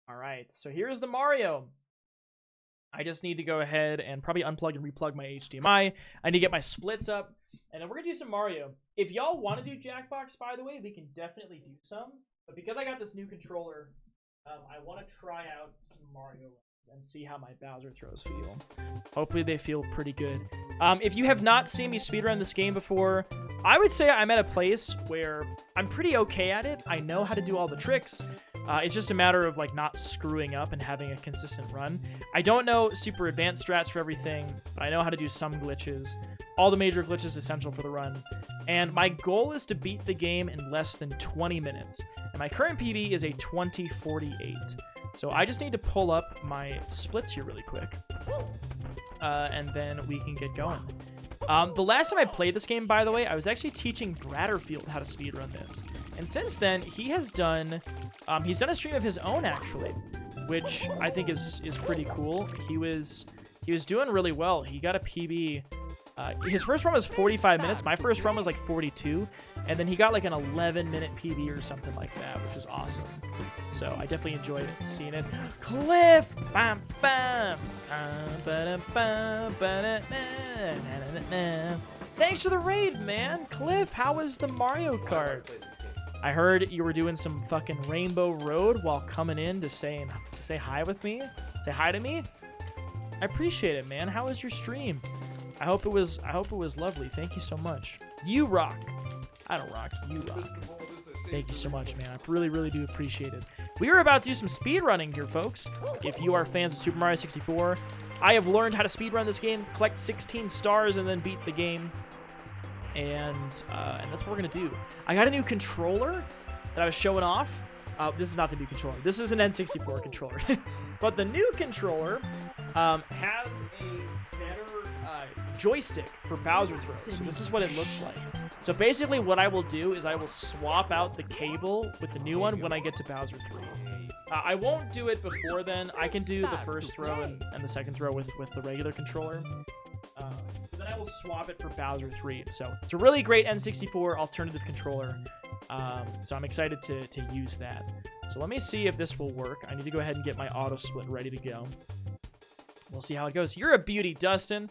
All right, so here's the Mario. I just need to go ahead and probably unplug and replug my HDMI. I need to get my splits up, and then we're gonna do some Mario. If y'all want to do Jackbox, by the way, we can definitely do some. But because I got this new controller, I want to try out some Mario runs and see how my Bowser throws feel. Hopefully they feel pretty good. If you have not seen me speedrun this game before, I would say I'm at a place where I'm pretty okay at it. I know how to do all the tricks. It's just a matter of like not screwing up and having a consistent run. I don't know super advanced strats for everything, but I know how to do some glitches. All the major glitches essential for the run. And my goal is to beat the game in less than 20 minutes. And my current PB is a 20:48. So I just need to pull up my splits here really quick. And then we can get going. The last time I played this game, by the way, I was actually teaching Bratterfield how to speedrun this. And since then, he has done... he's done a stream of his own, actually, which I think is pretty cool. He was doing really well. He got a PB. His first run was 45 minutes. My first run was like 42. And then he got like an 11-minute PB or something like that, which is awesome. So I definitely enjoyed seeing it. Cliff! Bam, bam. Thanks for the raid, man. Cliff, how was the Mario Kart? I heard you were doing some fucking Rainbow Road while coming in to say hi with me. Say hi to me. I appreciate it, man. How was your stream? I hope it was lovely. Thank you so much. You rock. I don't rock. You rock. Thank you so much, man. I really, really do appreciate it. We are about to do some speed running here, folks. If you are fans of Super Mario 64, I have learned how to speed run this game, collect 16 stars, and then beat the game. And that's what we're gonna do. I got a new controller that I was showing off. This is not the new controller. This is an N64 controller. But the new controller has a better joystick for Bowser throws. So this is what it looks like. So basically what I will do is I will swap out the cable with the new one when I get to Bowser 3. I won't do it before then. I can do the first throw and the second throw with the regular controller. Then I will swap it for Bowser 3. So it's a really great N64 alternative controller. So I'm excited to use that. So let me see if this will work. I need to go ahead and get my auto split ready to go. We'll see how it goes. You're a beauty, Dustin.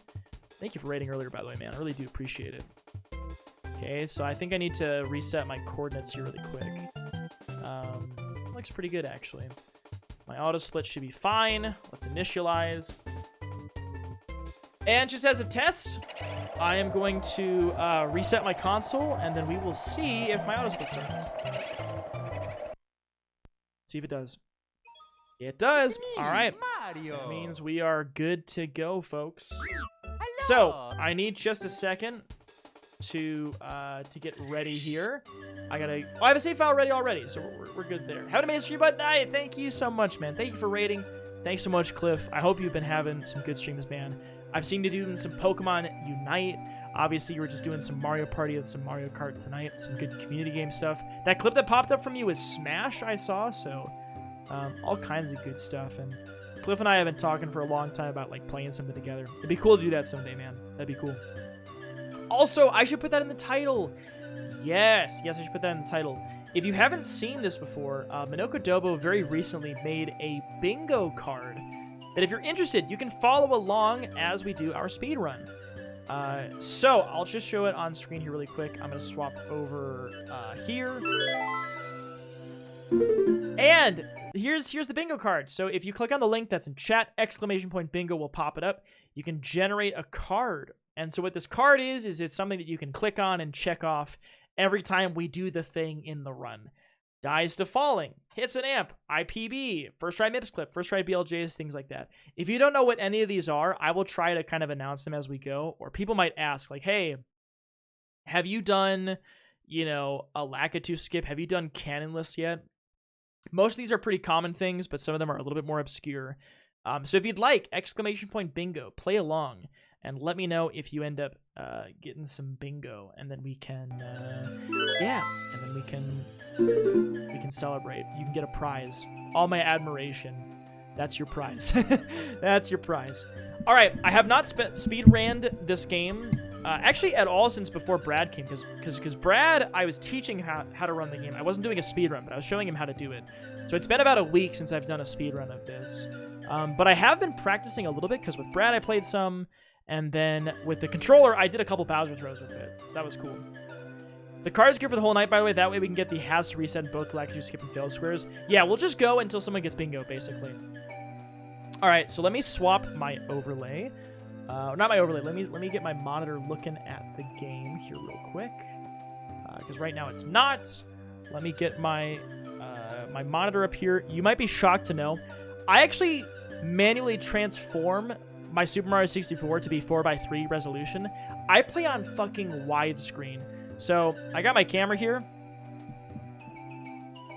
Thank you for rating earlier, by the way, man. I really do appreciate it. Okay, so I think I need to reset my coordinates here really quick. Looks pretty good, actually. My auto split should be fine. Let's initialize. And just as a test, I am going to reset my console, and then we will see if my auto split starts. See if it does. It does. All right. That means we are good to go, folks. So I need just a second to get ready here. I have a save file ready already, so we're good there. Haven't made a stream, but thank you so much, man. Thank you for rating. Thanks so much, Cliff. I hope you've been having some good streams, man. I've seen you doing some Pokemon Unite. Obviously, you were just doing some Mario Party and some Mario Kart tonight. Some good community game stuff. That clip that popped up from you was Smash, I saw. So all kinds of good stuff. And Cliff and I have been talking for a long time about like playing something together. It'd be cool to do that someday, man. That'd be cool. Also, I should put that in the title. Yes, I should put that in the title. If you haven't seen this before, Minoko Dobo very recently made a bingo card that if you're interested, you can follow along as we do our speed run. So I'll just show it on screen here really quick. I'm going to swap over here. And here's the bingo card. So if you click on the link that's in chat, !bingo will pop it up. You can generate a card. And so what this card is it's something that you can click on and check off every time we do the thing in the run. Dies to falling, hits an amp, IPB, first try MIPS clip, first try BLJs, things like that. If you don't know what any of these are, I will try to kind of announce them as we go. Or people might ask, like, hey, have you done, a Lakitu skip? Have you done Canon List yet? Most of these are pretty common things, but some of them are a little bit more obscure. So if you'd like, !bingo, play along. And let me know if you end up getting some bingo, and then we can, and then we can celebrate. You can get a prize. All my admiration. That's your prize. That's your prize. All right, I have not speed ran this game Actually, at all since before Brad came, because Brad, I was teaching how to run the game. I wasn't doing a speed run, but I was showing him how to do it. So it's been about a week since I've done a speed run of this. But I have been practicing a little bit, because with Brad I played some, and then with the controller I did a couple Bowser throws with it, so that was cool. The card's good for the whole night, by the way. That way we can get the has to reset in both Galactic skip and failed squares. Yeah, we'll just go until someone gets bingo, basically. All right, so let me swap my overlay. Not my overlay. Let me get my monitor looking at the game here real quick, because right now it's not. Let me get my my monitor up here. You might be shocked to know, I actually manually transform my Super Mario 64 to be 4:3 resolution. I play on fucking widescreen. So I got my camera here.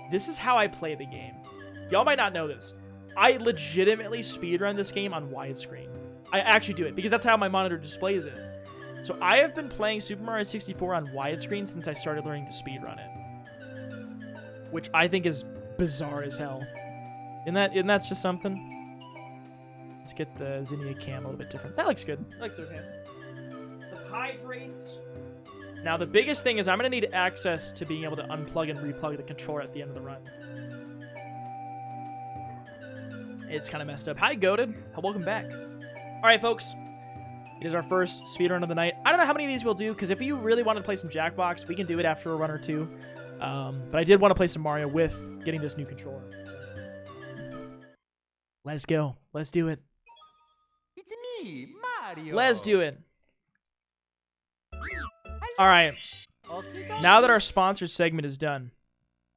This is how I play the game. Y'all might not know this. I legitimately speedrun this game on widescreen. I actually do it because that's how my monitor displays it. So I have been playing Super Mario 64 on widescreen since I started learning to speedrun it, which I think is bizarre as hell. Isn't that just something? Let's get the Zinnia cam a little bit different. That looks good. That looks okay. Let's hydrate. Now, the biggest thing is I'm going to need access to being able to unplug and replug the controller at the end of the run. It's kind of messed up. Hi, Goated. Welcome back. All right, folks. It is our first speedrun of the night. I don't know how many of these we'll do, because if you really want to play some Jackbox, we can do it after a run or two. But I did want to play some Mario with getting this new controller. So. Let's go. Let's do it. It's me, Mario. Let's do it. All right. Now that our sponsored segment is done,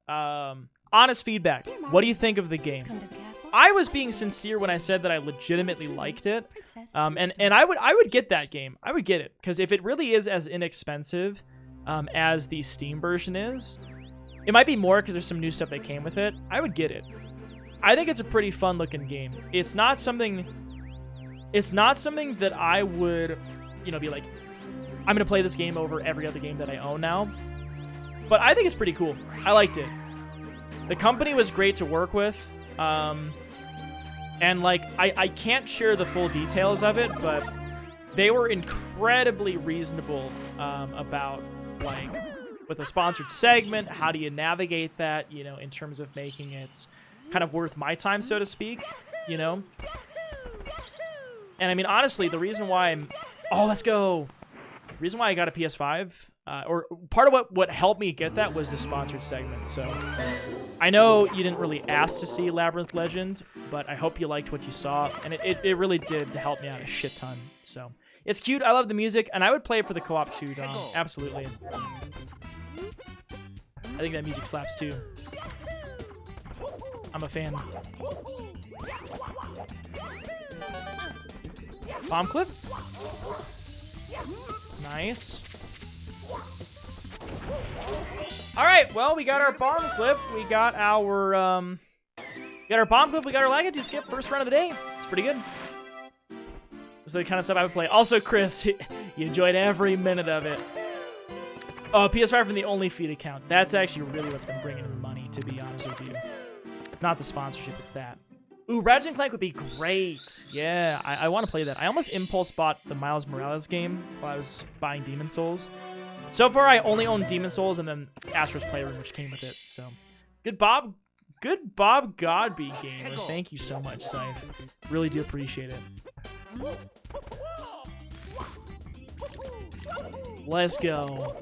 honest feedback. What do you think of the game? I was being sincere when I said that I legitimately liked it, and I would get that game. I would get it because if it really is as inexpensive as the Steam version is, it might be more because there's some new stuff that came with it. I would get it. I think it's a pretty fun looking game. It's not something that I would, be like, I'm going to play this game over every other game that I own now. But I think it's pretty cool. I liked it. The company was great to work with. And, I can't share the full details of it, but they were incredibly reasonable about, with a sponsored segment, how do you navigate that, in terms of making it kind of worth my time, so to speak, And, I mean, honestly, the reason why Oh, let's go! The reason why I got a PS5, or part of what helped me get that was the sponsored segment. So I know you didn't really ask to see Labyrinth Legend, but I hope you liked what you saw, and it really did help me out a shit ton. So it's cute. I love the music, and I would play it for the co-op too, Dom. Absolutely. I think that music slaps too. I'm a fan. Bomb clip. Nice. All right, well, we got our bomb clip. We got our bomb clip. We got our Lagatoo skip. First run of the day. It's pretty good. This is the kind of stuff I would play. Also, Chris, you enjoyed every minute of it. Oh, PS5 from the Only Feed account. That's actually really what's been bringing in the money, to be honest with you. It's not the sponsorship, it's that. Ooh, Ratchet & Clank would be great. Yeah, I want to play that. I almost impulse bought the Miles Morales game while I was buying Demon Souls. So far, I only own Demon Souls and then Astro's Playroom, which came with it. So, good Bob Godby gamer. Thank you so much, Scythe. Really do appreciate it. Let's go.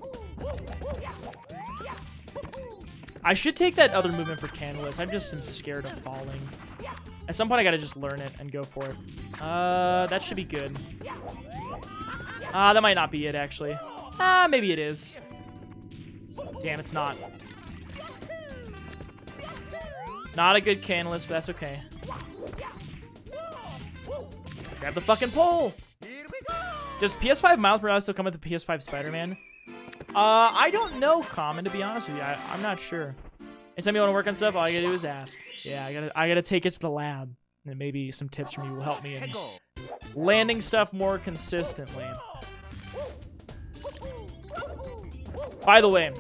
I should take that other movement for Canalus. I'm just scared of falling. At some point, I gotta just learn it and go for it. That should be good. That might not be it, actually. Maybe it is. Damn, it's not. Not a good Canalus, but that's okay. Grab the fucking pole! Does PS5 Miles Morales still come with the PS5 Spider-Man? I don't know, Common, to be honest with you. I'm not sure. Anytime you want to work on stuff, all you gotta do is ask. Yeah, I gotta take it to the lab. And maybe some tips from you will help me in landing stuff more consistently. By the way,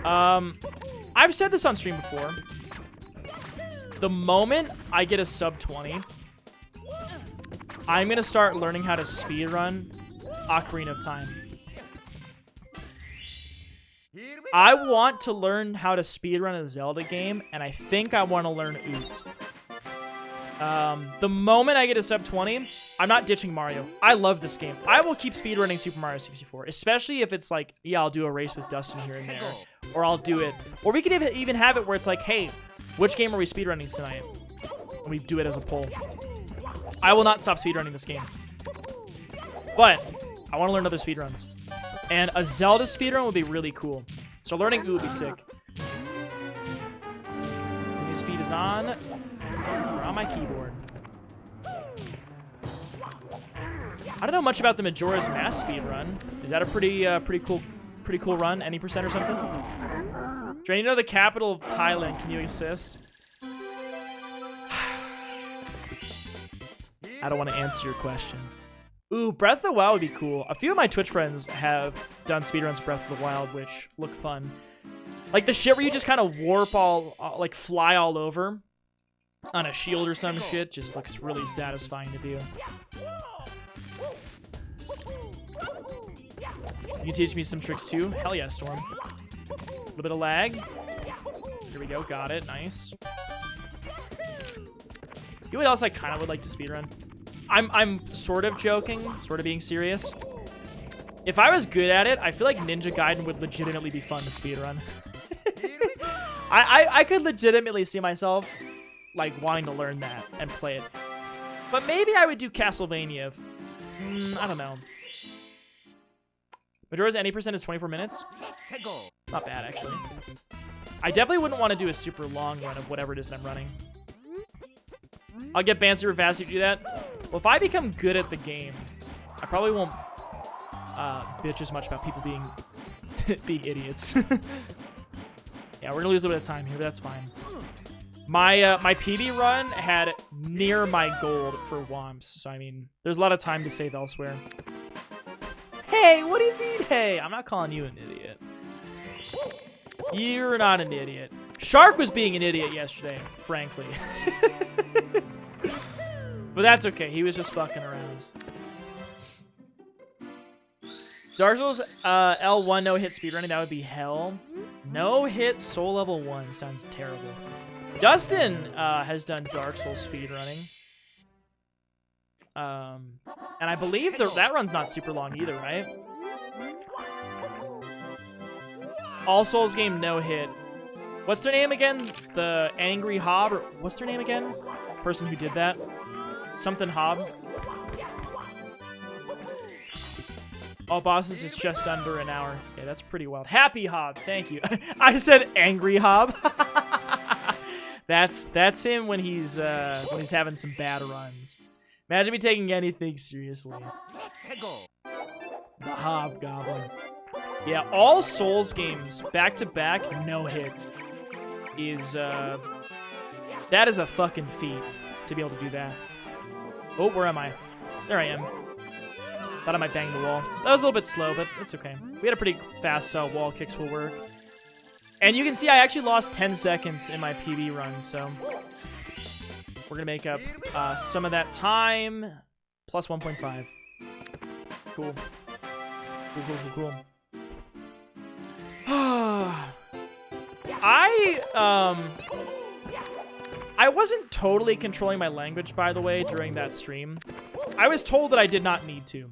I've said this on stream before. The moment I get a sub 20, I'm gonna start learning how to speedrun Ocarina of Time. I want to learn how to speedrun a Zelda game, and I think I want to learn Oot. The moment I get a sub 20, I'm not ditching Mario. I love this game. I will keep speedrunning Super Mario 64, especially if it's like, yeah, I'll do a race with Dustin here and there, or I'll do it. Or we could even have it where it's like, hey, which game are we speedrunning tonight? And we do it as a poll. I will not stop speedrunning this game. But I want to learn other speedruns. And a Zelda speedrun would be really cool. So learning Oot would be sick. Zinnia's feed is on. We're on my keyboard. I don't know much about the Majora's Mask speedrun. Is that a pretty cool run? Any percent or something? Do I need to know the capital of Thailand? Can you assist? I don't want to answer your question. Ooh, Breath of the Wild would be cool. A few of my Twitch friends have done speedruns of Breath of the Wild, which look fun. Like the shit where you just kind of warp like fly all over on a shield or some shit just looks really satisfying to do. You teach me some tricks too? Hell yeah, Storm. A little bit of lag. Here we go, got it, nice. You know what else I kind of would like to speedrun? I'm sort of joking, sort of being serious. If I was good at it, I feel like Ninja Gaiden would legitimately be fun to speedrun. I could legitimately see myself like wanting to learn that and play it. But maybe I would do Castlevania. I don't know. Majora's any percent is 24 minutes. It's not bad, actually. I definitely wouldn't want to do a super long run of whatever it is that I'm running. I'll get banned super fast if you do that. Well, if I become good at the game, I probably won't bitch as much about people being idiots. Yeah, we're gonna lose a bit of time here, but that's fine. My my PB run had near my gold for Womps, so I mean, there's a lot of time to save elsewhere. Hey, what do you mean, hey? I'm not calling you an idiot. You're not an idiot. Shark was being an idiot yesterday, frankly. But that's okay. He was just fucking around. Dark Souls L1 no-hit speedrunning. That would be hell. No-hit Soul Level 1 sounds terrible. Dustin has done Dark Souls speedrunning. And I believe that run's not super long either, right? All Souls game no-hit. What's their name again? The Angry Hob? Or what's their name again? Person who did that? Something Hob. All bosses is just under an hour. Yeah, that's pretty wild. Happy Hob, thank you. I said Angry Hob. That's him when he's having some bad runs. Imagine me taking anything seriously. The Hobgoblin. Yeah, all Souls games back to back no hit is that is a fucking feat to be able to do that. Oh, where am I? There I am. Thought I might bang the wall. That was a little bit slow, but it's okay. We had a pretty fast wall kicks will work. And you can see I actually lost 10 seconds in my PB run, so we're gonna make up some of that time plus 1.5. Cool. Cool. I wasn't totally controlling my language, by the way, during that stream. I was told that I did not need to.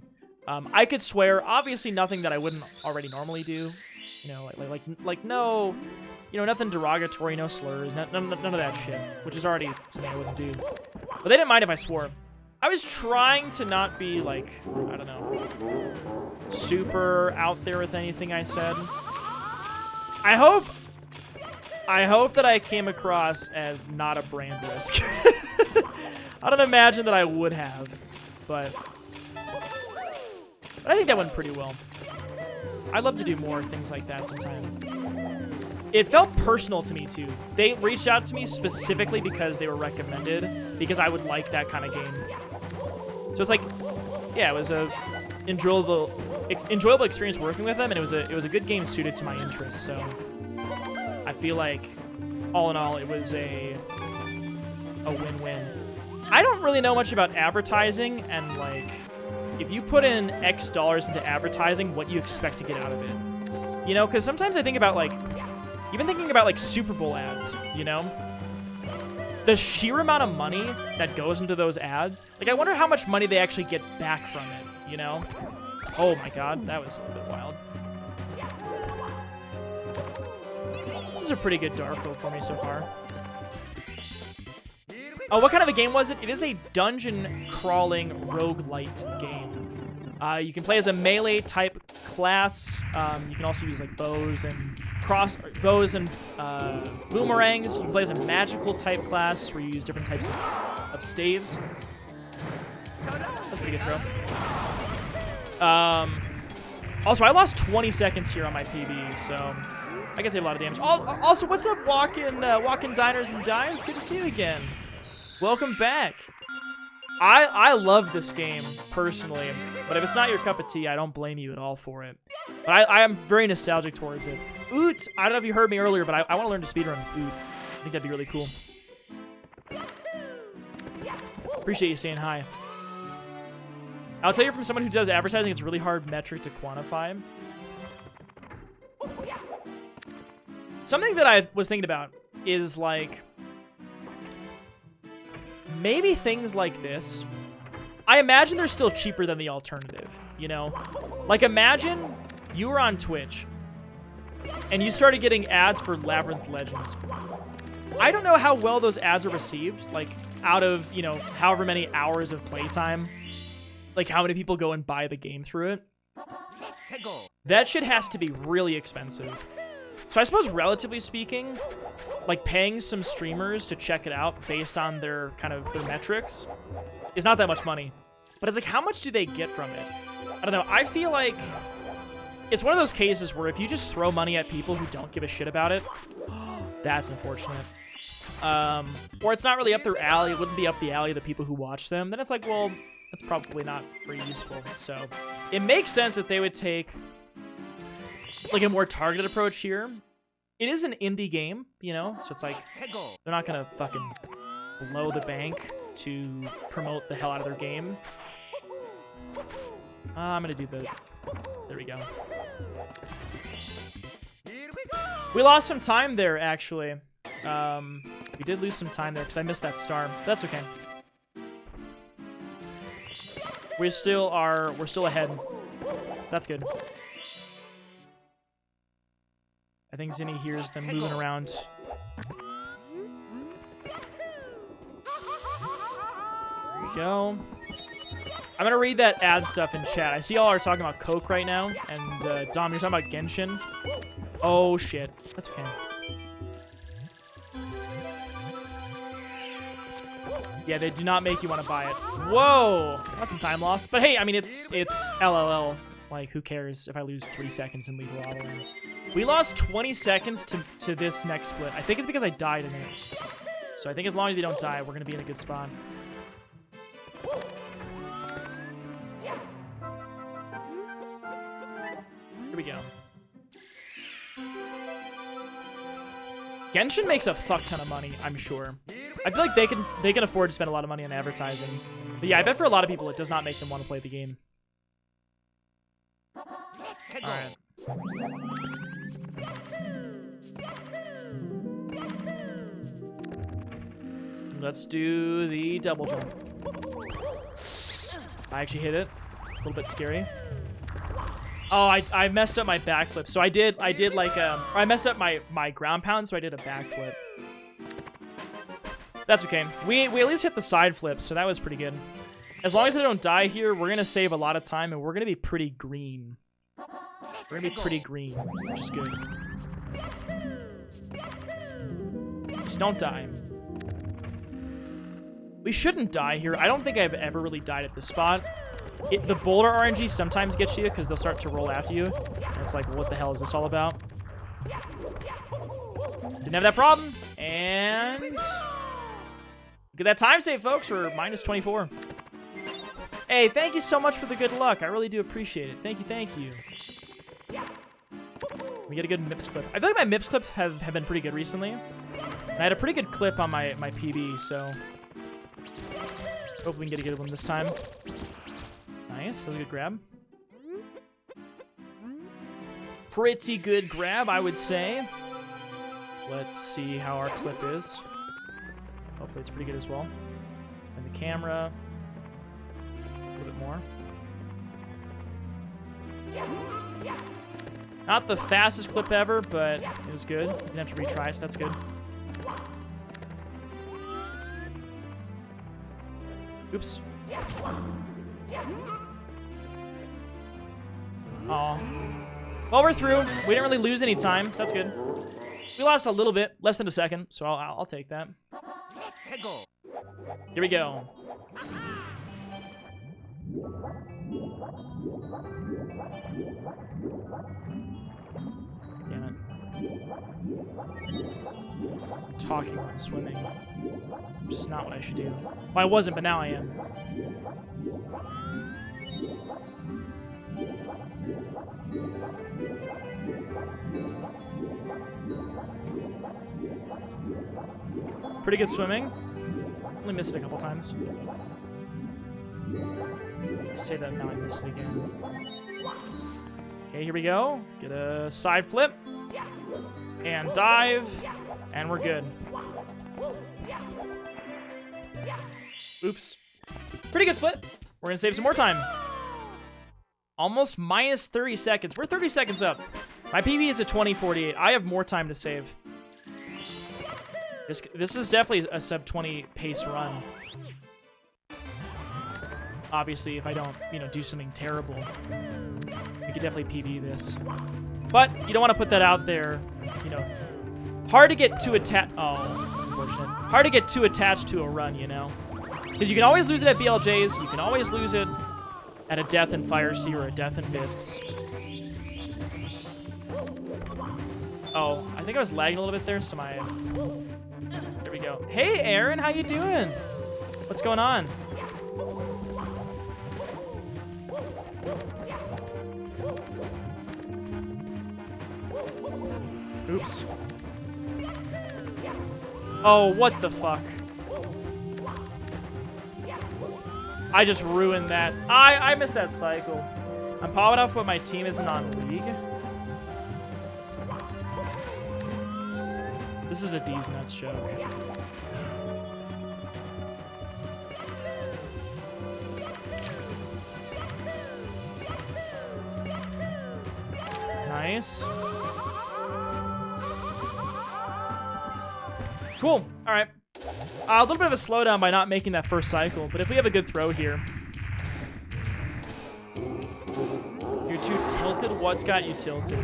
I could swear, obviously nothing that I wouldn't already normally do. You know, like no, you know, nothing derogatory, no slurs, none of that shit, which is already something I wouldn't do. But they didn't mind if I swore. I was trying to not be like, I don't know, super out there with anything I said. I hope that I came across as not a brand risk. I don't imagine that I would have, but I think that went pretty well. I'd love to do more things like that sometime. It felt personal to me, too. They reached out to me specifically because they were recommended, because I would like that kind of game. So it's like, yeah, it was a enjoyable experience working with them, and it was a good game suited to my interests, so I feel like, all in all, it was a win-win. I don't really know much about advertising and, like, if you put in X dollars into advertising, what you expect to get out of it. You know, because sometimes I think about, like, even thinking about, like, Super Bowl ads, you know? The sheer amount of money that goes into those ads, like, I wonder how much money they actually get back from it, you know? Oh my god, that was a little bit wild. This is a pretty good dark build for me so far. Oh, what kind of a game was it? It is a dungeon crawling roguelite game. You can play as a melee type class. You can also use like bows and boomerangs. You can play as a magical type class where you use different types of staves. That's a pretty good throw. Also, I lost 20 seconds here on my PB, so I can save a lot of damage. Also, what's up, Walking Diners and Dives? Good to see you again. Welcome back. I love this game, personally, but if it's not your cup of tea, I don't blame you at all for it. But I am very nostalgic towards it. Oot! I don't know if you heard me earlier, but I want to learn to speedrun Oot. I think that'd be really cool. Appreciate you saying hi. I'll tell you from someone who does advertising, it's a really hard metric to quantify. Something that I was thinking about is, like, maybe things like this. I imagine they're still cheaper than the alternative, you know? Like, imagine you were on Twitch and you started getting ads for Labyrinth Legends. I don't know how well those ads are received, like, out of, you know, however many hours of playtime. Like, how many people go and buy the game through it. That shit has to be really expensive. So I suppose, relatively speaking, like, paying some streamers to check it out based on their metrics is not that much money. But it's like, how much do they get from it? I don't know. I feel like it's one of those cases where if you just throw money at people who don't give a shit about it, that's unfortunate. Or it's not really up their alley. It wouldn't be up the alley of the people who watch them. Then it's like, well, that's probably not very useful. So it makes sense that they would take like a more targeted approach here. It is an indie game, you know, so it's like they're not gonna fucking blow the bank to promote the hell out of their game. I'm gonna do the... There we go. We lost some time there, actually. We did lose some time there because I missed that star. But that's okay. We're still ahead. So that's good. I think Zinni hears them moving around. There we go. I'm gonna read that ad stuff in chat. I see y'all are talking about Coke right now, and Dom, you're talking about Genshin. Oh shit, that's okay. Yeah, they do not make you want to buy it. Whoa, that's some time loss. But hey, I mean, it's LLL. Like, who cares if I lose 3 seconds in Lethal Auto? We lost 20 seconds to this next split. I think it's because I died in it. So I think as long as we don't die, we're gonna be in a good spot. Here we go. Genshin makes a fuck ton of money, I'm sure. I feel like they can afford to spend a lot of money on advertising. But yeah, I bet for a lot of people it does not make them want to play the game. Alright. Let's do the double jump. I actually hit it. A little bit scary. Oh, I messed up my backflip. So I did like I messed up my ground pound, so I did a backflip. That's okay. We at least hit the side flip, so that was pretty good. As long as they don't die here, we're gonna save a lot of time, and we're gonna be pretty green. We're gonna be pretty green, which is good. Just don't die. We shouldn't die here. I don't think I've ever really died at this spot. The boulder RNG sometimes gets you because they'll start to roll after you. And it's like, what the hell is this all about? Didn't have that problem. And look at that time save, folks. We're minus 24. Hey, thank you so much for the good luck. I really do appreciate it. Thank you, thank you. We get a good MIPS clip. I feel like my MIPS clips have been pretty good recently. And I had a pretty good clip on my PB, so hopefully we can get a good one this time. Nice. That was a good grab. Pretty good grab, I would say. Let's see how our clip is. Hopefully it's pretty good as well. And the camera. A little bit more. Not the fastest clip ever, but it was good. Didn't have to retry, so that's good. Oops. Aw. Well, we're through. We didn't really lose any time, so that's good. We lost a little bit, less than a second, so I'll take that. Here we go. Damn it. I'm talking while I'm swimming. Which is not what I should do. Well, I wasn't, but now I am. Pretty good swimming. Only missed it a couple times. I say that now I missed it again. Okay, here we go. Get a side flip. And dive. And we're good. Oops. Pretty good split. We're going to save some more time. Almost minus 30 seconds. We're 30 seconds up. My PB is a 20:48. I have more time to save. This is definitely a sub-20 pace run. Obviously, if I don't, do something terrible, we could definitely PB this. But you don't want to put that out there, Hard to get too attached. Oh, that's unfortunate. Hard to get too attached to a run, because you can always lose it at BLJs. You can always lose it at a death in Fire Sea or a death in Bits. Oh, I think I was lagging a little bit there, so my... There we go. Hey, Aaron, how you doing? What's going on? Oops. Oh, what the fuck? I just ruined that. I missed that cycle. I'm popping off what my team isn't on League. This is a D's nuts joke. Nice. Cool. All right. A little bit of a slowdown by not making that first cycle, but if we have a good throw here. You're too tilted? What's got you tilted?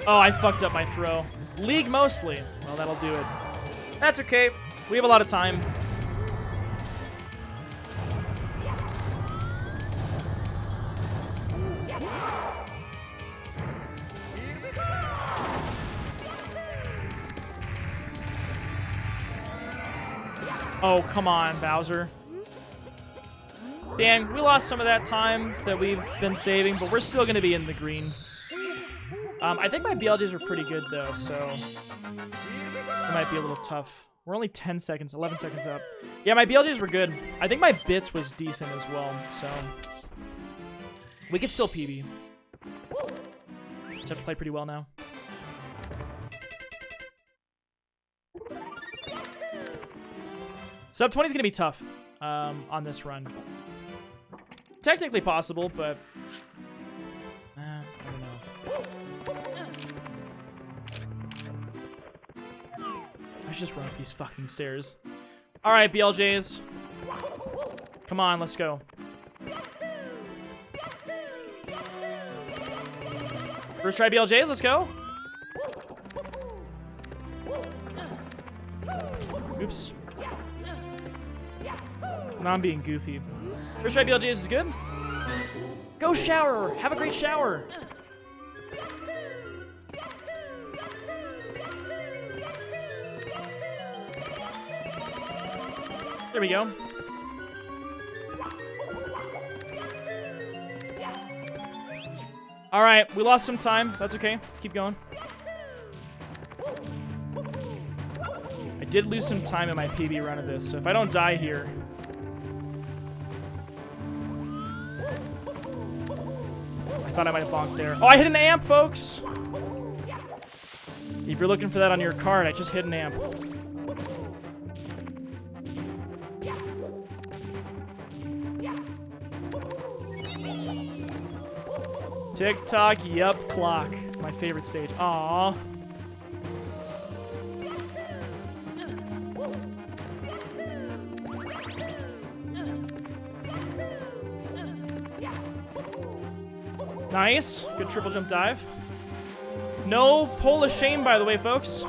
Oh, I fucked up my throw. League mostly. Well, that'll do it. That's okay. We have a lot of time. Oh, come on, Bowser. Damn, we lost some of that time that we've been saving, but we're still going to be in the green. I think my BLJs were pretty good, though, so it might be a little tough. We're only 10 seconds, 11 seconds up. Yeah, my BLJs were good. I think my Bits was decent as well, so we could still PB. Just have to play pretty well now. Sub 20 is going to be tough on this run. Technically possible, but I don't know. I should just run up these fucking stairs. All right, BLJs. Come on, let's go. First try BLJs, let's go. Oops. Now I'm being goofy. First try BLJs is good. Go shower! Have a great shower! There we go. Alright, we lost some time. That's okay. Let's keep going. did lose some time in my PB run of this, so if I don't die here... I thought I might have bonked there. Oh, I hit an amp, folks! If you're looking for that on your card, I just hit an amp. Tick-tock, yup, clock. My favorite stage. Aww. Nice. Good triple jump dive. No pull of shame, by the way, folks.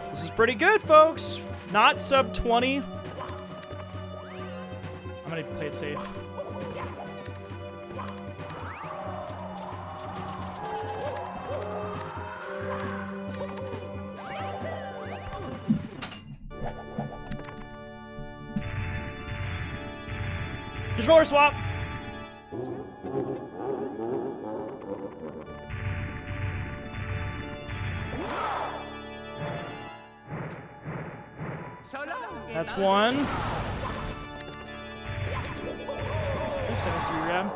This is pretty good, folks. Not sub 20. I'm gonna play it safe. Controller swap. That's one. Oops, I missed the re-grab.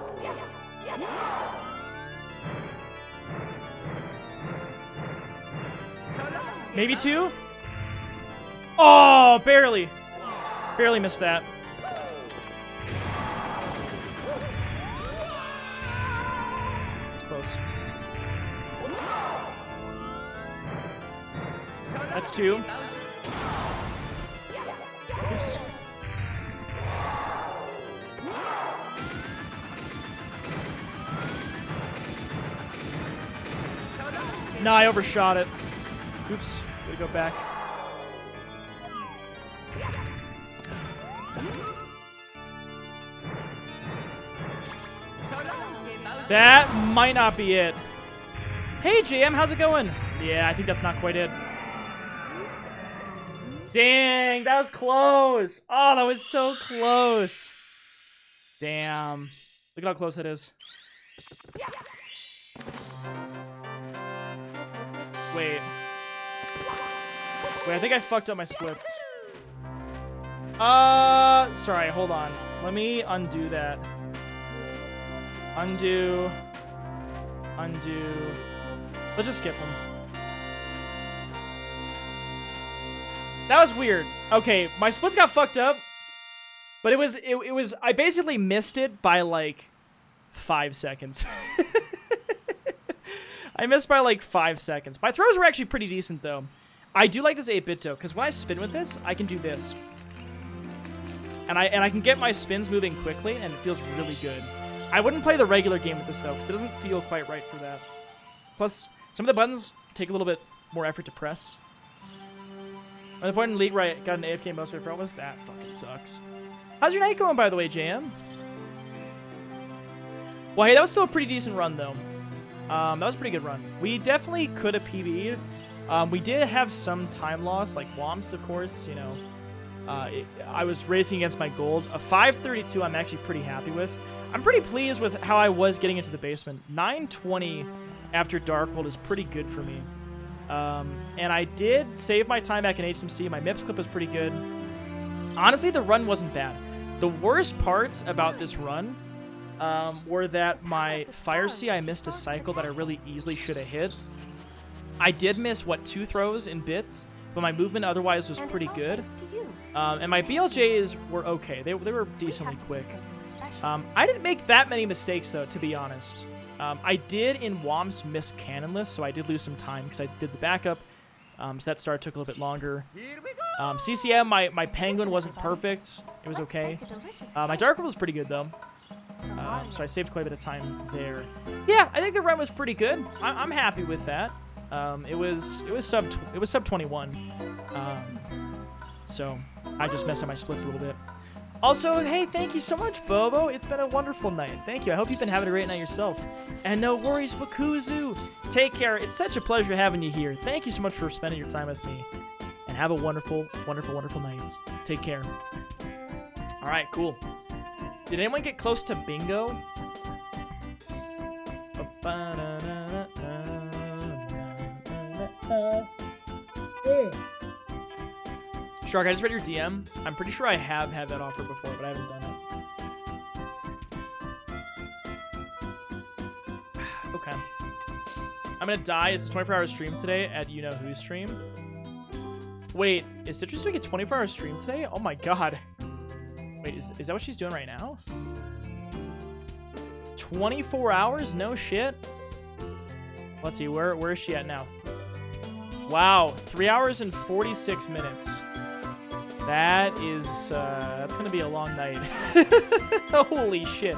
Maybe two? Oh, barely. Barely missed that. It's close. That's two. Oops. No, I overshot it. Oops. Gotta go back. That might not be it. Hey, JM, how's it going? Yeah, I think that's not quite it. Dang, that was close. Oh, that was so close. Damn. Look at how close that is. Wait. Wait, I think I fucked up my splits. Sorry, hold on. Let me undo that. Undo. Undo. Let's just skip them. That was weird. Okay, my splits got fucked up, but it was I basically missed it by like 5 seconds. I missed by like 5 seconds. My throws were actually pretty decent though. I do like this 8-bit though, because when I spin with this, I can do this. And I can get my spins moving quickly, and it feels really good. I wouldn't play the regular game with this though, because it doesn't feel quite right for that. Plus, some of the buttons take a little bit more effort to press. At the point in League where I got an AFK most of my promos, that fucking sucks. How's your night going, by the way, JM? Well, hey, that was still a pretty decent run, though. That was a pretty good run. We definitely could have PB'd. We did have some time loss, like Womps, of course, you know. I was racing against my gold. A 5:32 I'm actually pretty happy with. I'm pretty pleased with how I was getting into the basement. 9:20 after Dark World is pretty good for me. And I did save my time back in HMC. My MIPS clip was pretty good. Honestly, the run wasn't bad. The worst parts about this run were that my Fire Sea, I missed a cycle that I really easily should have hit. I did miss, what, 2 throws in bits, but my movement otherwise was pretty good. And my BLJs were okay. They were decently quick. I didn't make that many mistakes, though, to be honest. I did in Womps miss Cannonless, so I did lose some time because I did the backup. So that start took a little bit longer. CCM, my Penguin wasn't perfect. It was okay. My Dark World was pretty good, though. So I saved quite a bit of time there. Yeah, I think the run was pretty good. I'm happy with that. It was sub 21. So I just messed up my splits a little bit. Also, hey, thank you so much, Bobo. It's been a wonderful night. Thank you. I hope you've been having a great night yourself. And no worries, Fukuzu. Take care. It's such a pleasure having you here. Thank you so much for spending your time with me. And have a wonderful, wonderful, wonderful night. Take care. All right, cool. Did anyone get close to bingo? Ba-ba-da-da-da. Shark, I just read your DM. I'm pretty sure I have had that offer before, but I haven't done it. Okay. I'm gonna die. It's a 24-hour stream today at you know who's stream. Wait, is Citrus doing a 24-hour stream today? Oh my god. Wait, is that what she's doing right now? 24 hours? No shit. Let's see, where is she at now? Wow, 3 hours and 46 minutes. That is, that's gonna be a long night. Holy shit.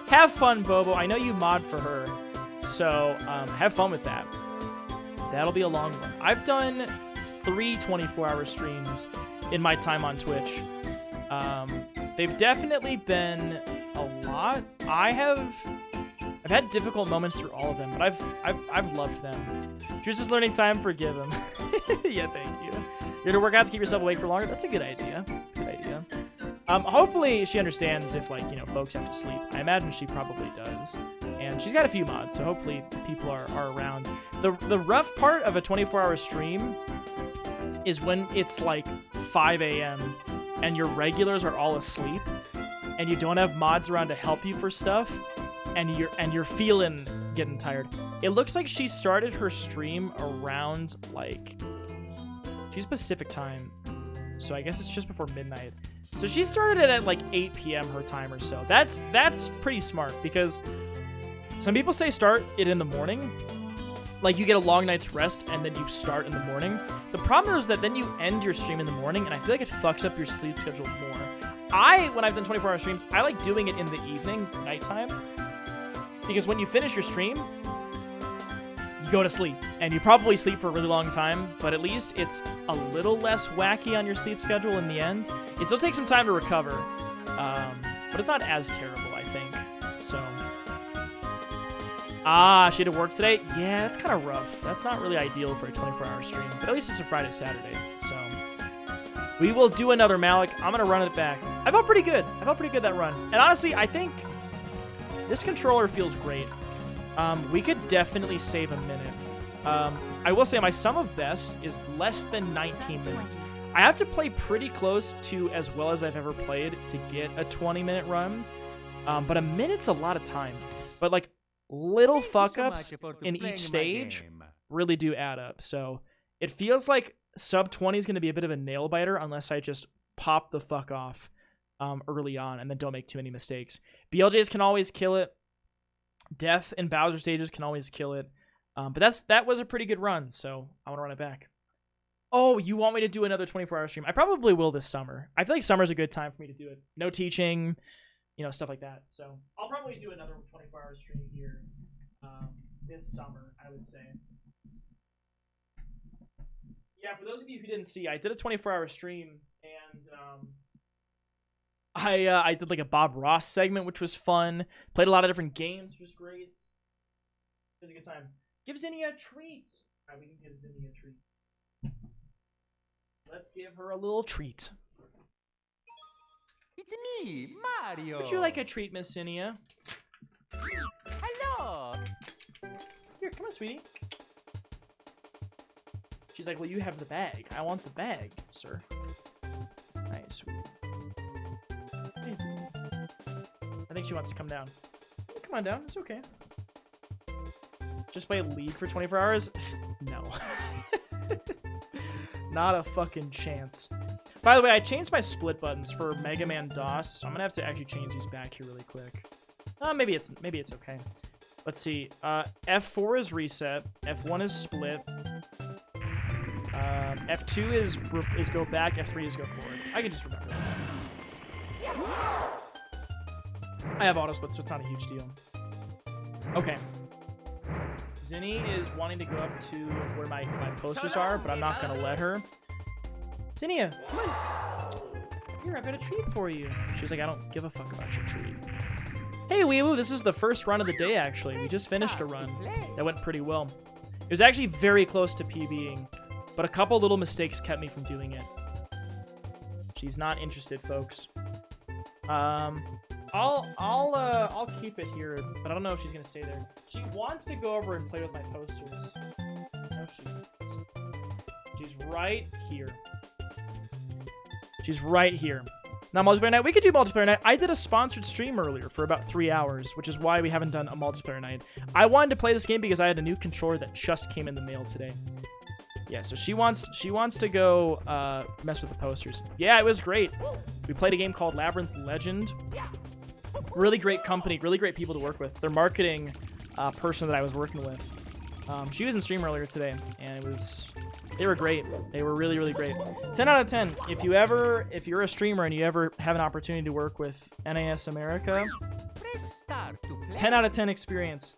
Have fun, Bobo. I know you mod for her, so have fun with that. That'll be a long one. I've done 3 24-hour streams in my time on Twitch. They've definitely been a lot. I've had difficult moments through all of them, but I've loved them. Here's just learning time. Forgive him. Yeah, thank you. You're gonna work out to keep yourself awake for longer. That's a good idea. That's a good idea. Hopefully she understands if, like, you know, folks have to sleep. I imagine she probably does. And she's got a few mods, so hopefully people are around. The rough part of a 24-hour stream is when it's like 5 a.m. and your regulars are all asleep and you don't have mods around to help you for stuff and you're feeling getting tired. It looks like she started her stream around, like, she's Pacific time, so I guess it's just before midnight. So she started it at like 8 p.m. her time or so. That's pretty smart, because some people say start it in the morning. Like, you get a long night's rest and then you start in the morning. The problem is that then you end your stream in the morning, and I feel like it fucks up your sleep schedule more. When I've done 24-hour streams, I like doing it in the evening, nighttime, because when you finish your stream, you go to sleep, and you probably sleep for a really long time, but at least it's a little less wacky on your sleep schedule in the end. It still takes some time to recover, but it's not as terrible, I think. So, she had to work today? Yeah, that's kind of rough. That's not really ideal for a 24-hour stream, but at least it's a Friday, Saturday, so we will do another Malik. I'm going to run it back. I felt pretty good. That run. And honestly, I think this controller feels great. We could definitely save a minute. I will say my sum of best is less than 19 minutes. I have to play pretty close to as well as I've ever played to get a 20-minute run. But a minute's a lot of time. But, like, little fuck-ups in each stage really do add up. So it feels like sub 20 is going to be a bit of a nail-biter unless I just pop the fuck off early on and then don't make too many mistakes. BLJs can always kill it. Death and Bowser stages can always kill it. But that was a pretty good run, so I want to run it back. Oh, you want me to do another 24-hour stream? I probably will this summer. I feel like summer's a good time for me to do it. No teaching, you know, stuff like that. So I'll probably do another 24-hour stream here this summer, I would say. Yeah, for those of you who didn't see, I did a 24-hour stream, and I did like a Bob Ross segment, which was fun. Played a lot of different games, which was great. It was a good time. Give Zinnia a treat. All right, we can give Zinnia a treat. Let's give her a little treat. It's me, Mario. Would you like a treat, Miss Zinnia? Hello. Here, come on, sweetie. She's like, well, you have the bag. I want the bag, sir. Nice, sweet. Hey, Zinnia. I think she wants to come down. Come on down. It's okay. Just play League for 24 hours? No. Not a fucking chance. By the way, I changed my split buttons for Mega Man DOS, so I'm gonna have to actually change these back here really quick. Maybe it's okay. Let's see. F4 is reset. F1 is split. F2 is go back. F3 is go forward. I can just remember that. I have auto split, so it's not a huge deal. Okay. Zinni is wanting to go up to where my posters are, but I'm not going to let her. Zinnia, come on. Here, I've got a treat for you. She's like, I don't give a fuck about your treat. Hey, Weewoo, this is the first run of the day, actually. We just finished a run that went pretty well. It was actually very close to PBing, but a couple little mistakes kept me from doing it. She's not interested, folks. I'll keep it here, but I don't know if she's gonna stay there. She wants to go over and play with my posters. No, she doesn't. She's right here. She's right here. Now, multiplayer night. We could do multiplayer night. I did a sponsored stream earlier for about 3 hours, which is why we haven't done a multiplayer night. I wanted to play this game because I had a new controller that just came in the mail today. Yeah, so she wants to go mess with the posters. Yeah, it was great. We played a game called Labyrinth Legend. Really great company, really great people to work with. Their marketing person that I was working with. She was in stream earlier today, and they were great. They were really, really great. 10 out of 10. If you're a streamer and you ever have an opportunity to work with NAS America, 10 out of 10 experience.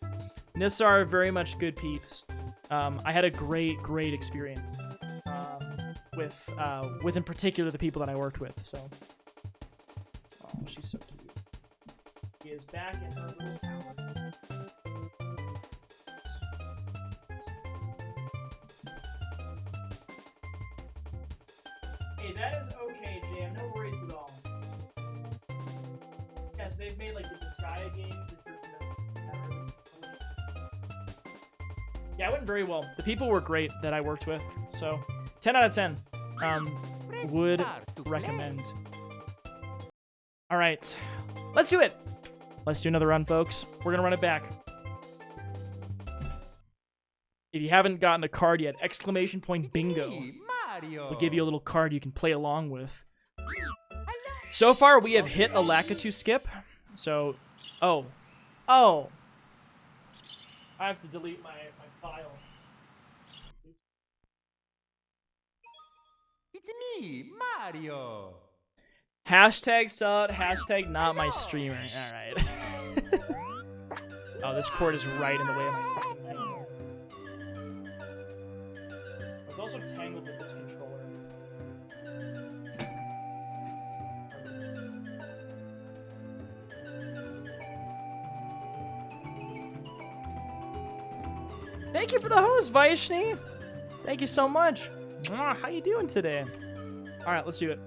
Nissa are very much good peeps. I had a great experience with in particular the people that I worked with. So, oh, she's so cute. She is back in her little tower. Hey, that is okay, Jam. No worries at all. Yes, they've made like the Disgaea games. If you're familiar. Yeah, it went very well. The people were great that I worked with. So, 10 out of 10. Would recommend. All right, let's do it. Let's do another run, folks. We're gonna run it back. If you haven't gotten a card yet, exclamation point bingo. We'll give you a little card you can play along with. So far, we have hit a Lakitu skip. So, oh. I have to delete my file. It's me, Mario. Hashtag sell it, hashtag not my streamer. All right. Oh, this cord is right in the way of my fucking head. It's also tangled with this controller. Thank you for the host, Vaishni. Thank you so much. How you doing today? All right, let's do it.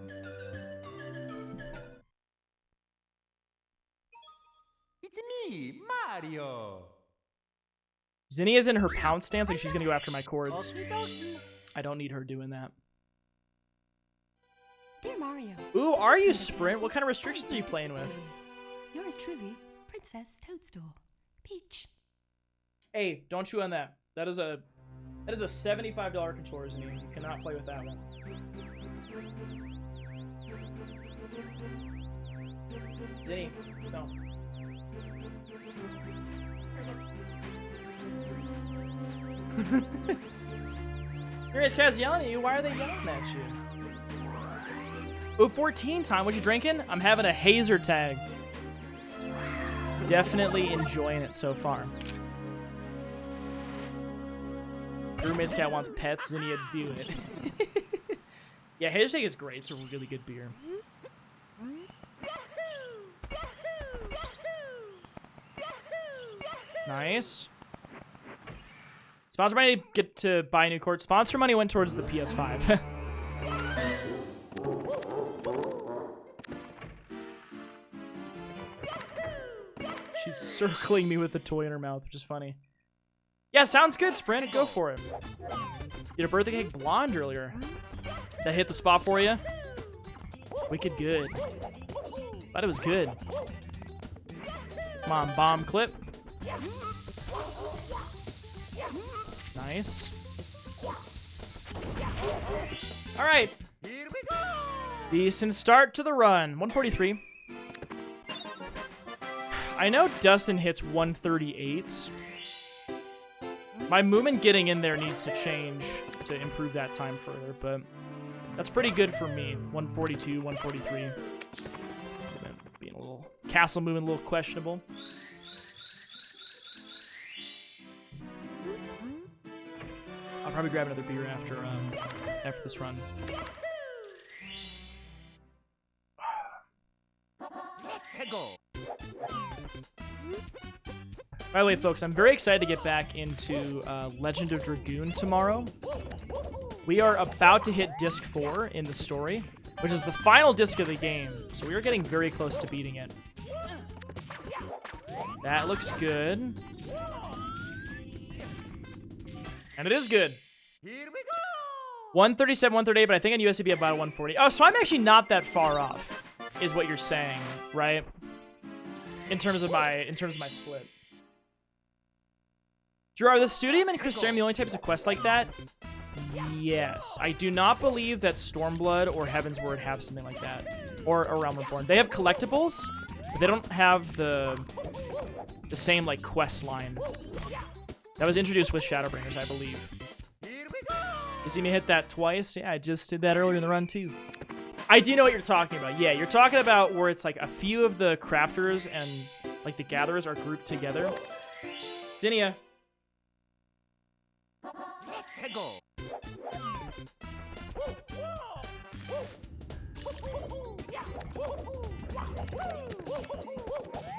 It's me, Mario. Zinnia's in her pounce stance, like she's gonna go after my cords. I don't need her doing that. Dear Mario. Ooh, are you Sprint? What kind of restrictions are you playing with? Yours truly, Princess Toadstool. Peach. Hey, don't chew on that. That is a $75 controller, Zinnia. You cannot play with that one. Zinni, no. Curious Kaz yelling at you. Why are they yelling at you? Ooh, 14 time. What you drinking? I'm having a hazer tag. Definitely enjoying it so far. Roommate's cat wants pets, Zinnia, do it. Yeah, hazer tag is great. It's a really good beer. Nice. Sponsor money get to buy a new court. Sponsor money went towards the PS5. She's circling me with the toy in her mouth, which is funny. Yeah, sounds good, Sprint. Go for it. Did a birthday cake blonde earlier. That hit the spot for you? Wicked good. Thought it was good. Come on, bomb clip. Nice. All right. Here we go. Decent start to the run. 143. I know Dustin hits 138s. My movement getting in there needs to change to improve that time further, but that's pretty good for me. 142, 143. Being a little castle movement, a little questionable. I'll probably grab another beer after this run. Let's go. By the way, folks, I'm very excited to get back into Legend of Dragoon tomorrow. We are about to hit Disc 4 in the story, which is the final disc of the game, so we are getting very close to beating it. That looks good. And it is good. Here we go. 137, 138, but I think on USDB about 140. Oh, so I'm actually not that far off, is what you're saying, right? In terms of my split. Drew, are the Studium and Crystarium the only types of quests like that? Yes. I do not believe that Stormblood or Heaven's Word have something like that. Or Realm Reborn. They have collectibles, but they don't have the same, like, quest line. That was introduced with Shadowbringers, I believe. You see me hit that twice? Yeah, I just did that earlier in the run, too. I do know what you're talking about. Yeah, you're talking about where it's, like, a few of the crafters and, like, the gatherers are grouped together. Zinnia. Peggle.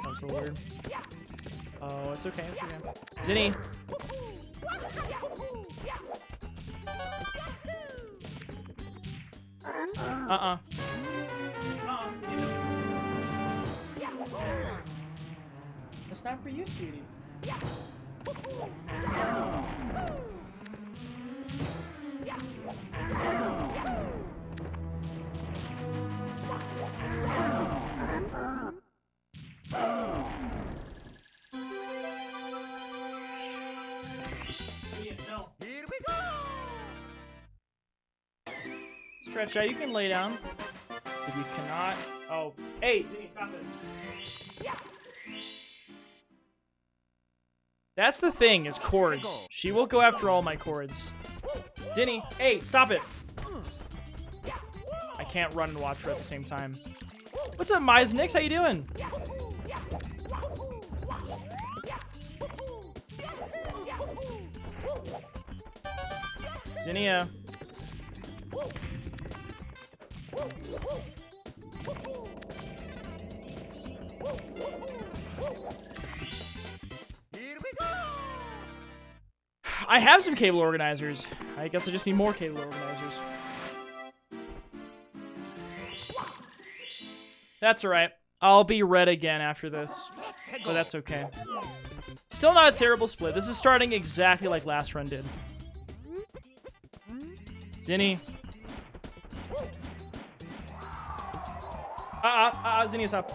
That's a little weird. Oh, it's okay. It's okay. Zinni. It's not for you, sweetie. No. Here we go. Stretch out. You can lay down. If you cannot. Oh. Hey, Zinni, stop it. That's the thing, is chords. She will go after all my chords. Zinni, hey, stop it. I can't run and watch her at the same time. What's up, Mize Nix? How you doing? Zinnia. Here we go. I have some cable organizers. I guess I just need more cable organizers. That's alright. I'll be red again after this. But that's okay. Still not a terrible split. This is starting exactly like last run did. Zinni. Zinni, stop.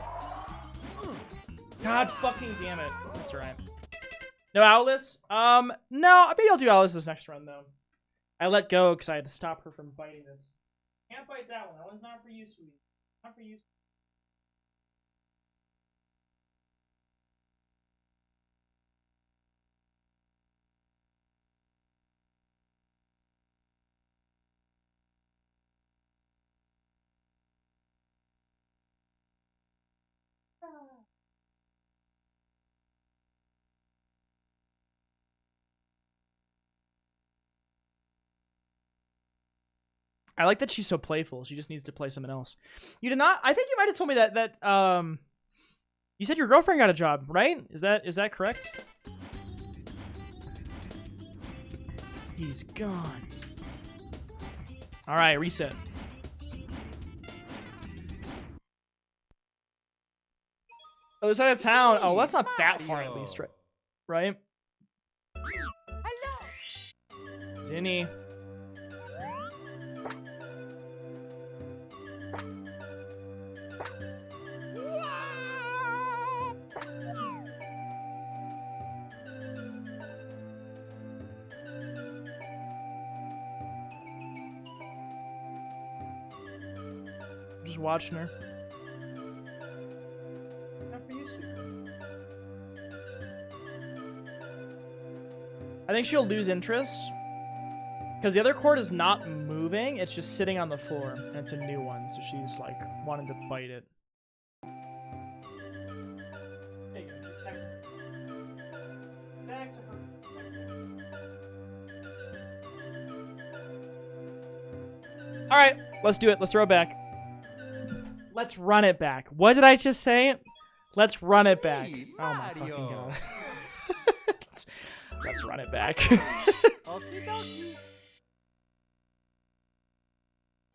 God fucking damn it. That's alright. No Owless? No, maybe I'll do Owless this next run, though. I let go because I had to stop her from biting this. Can't bite that one. That one's not for you, sweetie. Not for you. I like that she's so playful. She just needs to play something else. You did not. I think you might have told me that you said your girlfriend got a job, right? Is that correct? He's gone. All right, reset. Other side of town. Oh, that's not that far at least, right? Zinni. Just watching her. I think she'll lose interest because the other cord is not moving. It's just sitting on the floor, and it's a new one, so she's like wanting to bite it. Back to her. All right, let's do it. Let's throw it back. Let's run it back. What did I just say? Let's run it back. Oh my fucking god. Let's run it back.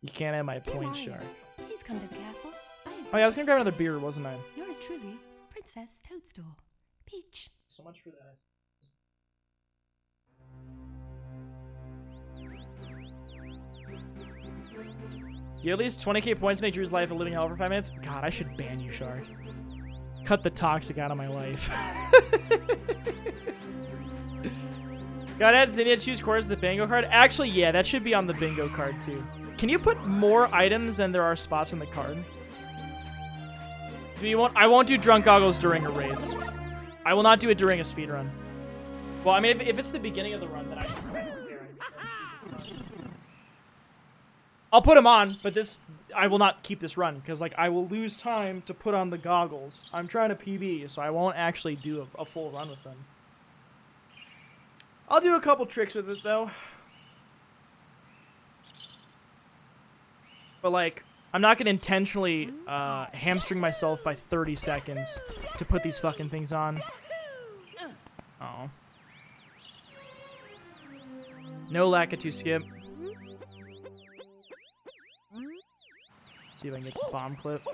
You can't have my point shark. Please come to the castle. Oh yeah, I was gonna grab another beer, wasn't I? Yours truly, Princess Toadstool. Peach. So much for that. you at least 20k points to make Drew's life a living hell for 5 minutes? God, I should ban you, Shark. Cut the toxic out of my life. Gotta add Zinnia to choose cores to the bingo card. Actually, yeah, that should be on the bingo card too. Can you put more items than there are spots in the card? Do you want? I won't do drunk goggles during a race. I will not do it during a speed run. Well, I mean, if it's the beginning of the run, then I should spend preparing. I'll put them on, but I will not keep this run because like I will lose time to put on the goggles. I'm trying to PB, so I won't actually do a full run with them. I'll do a couple tricks with it though. But like, I'm not gonna intentionally hamstring myself by 30 seconds to put these fucking things on. Oh. No Lakitu skip. See if I can get the bomb clip. I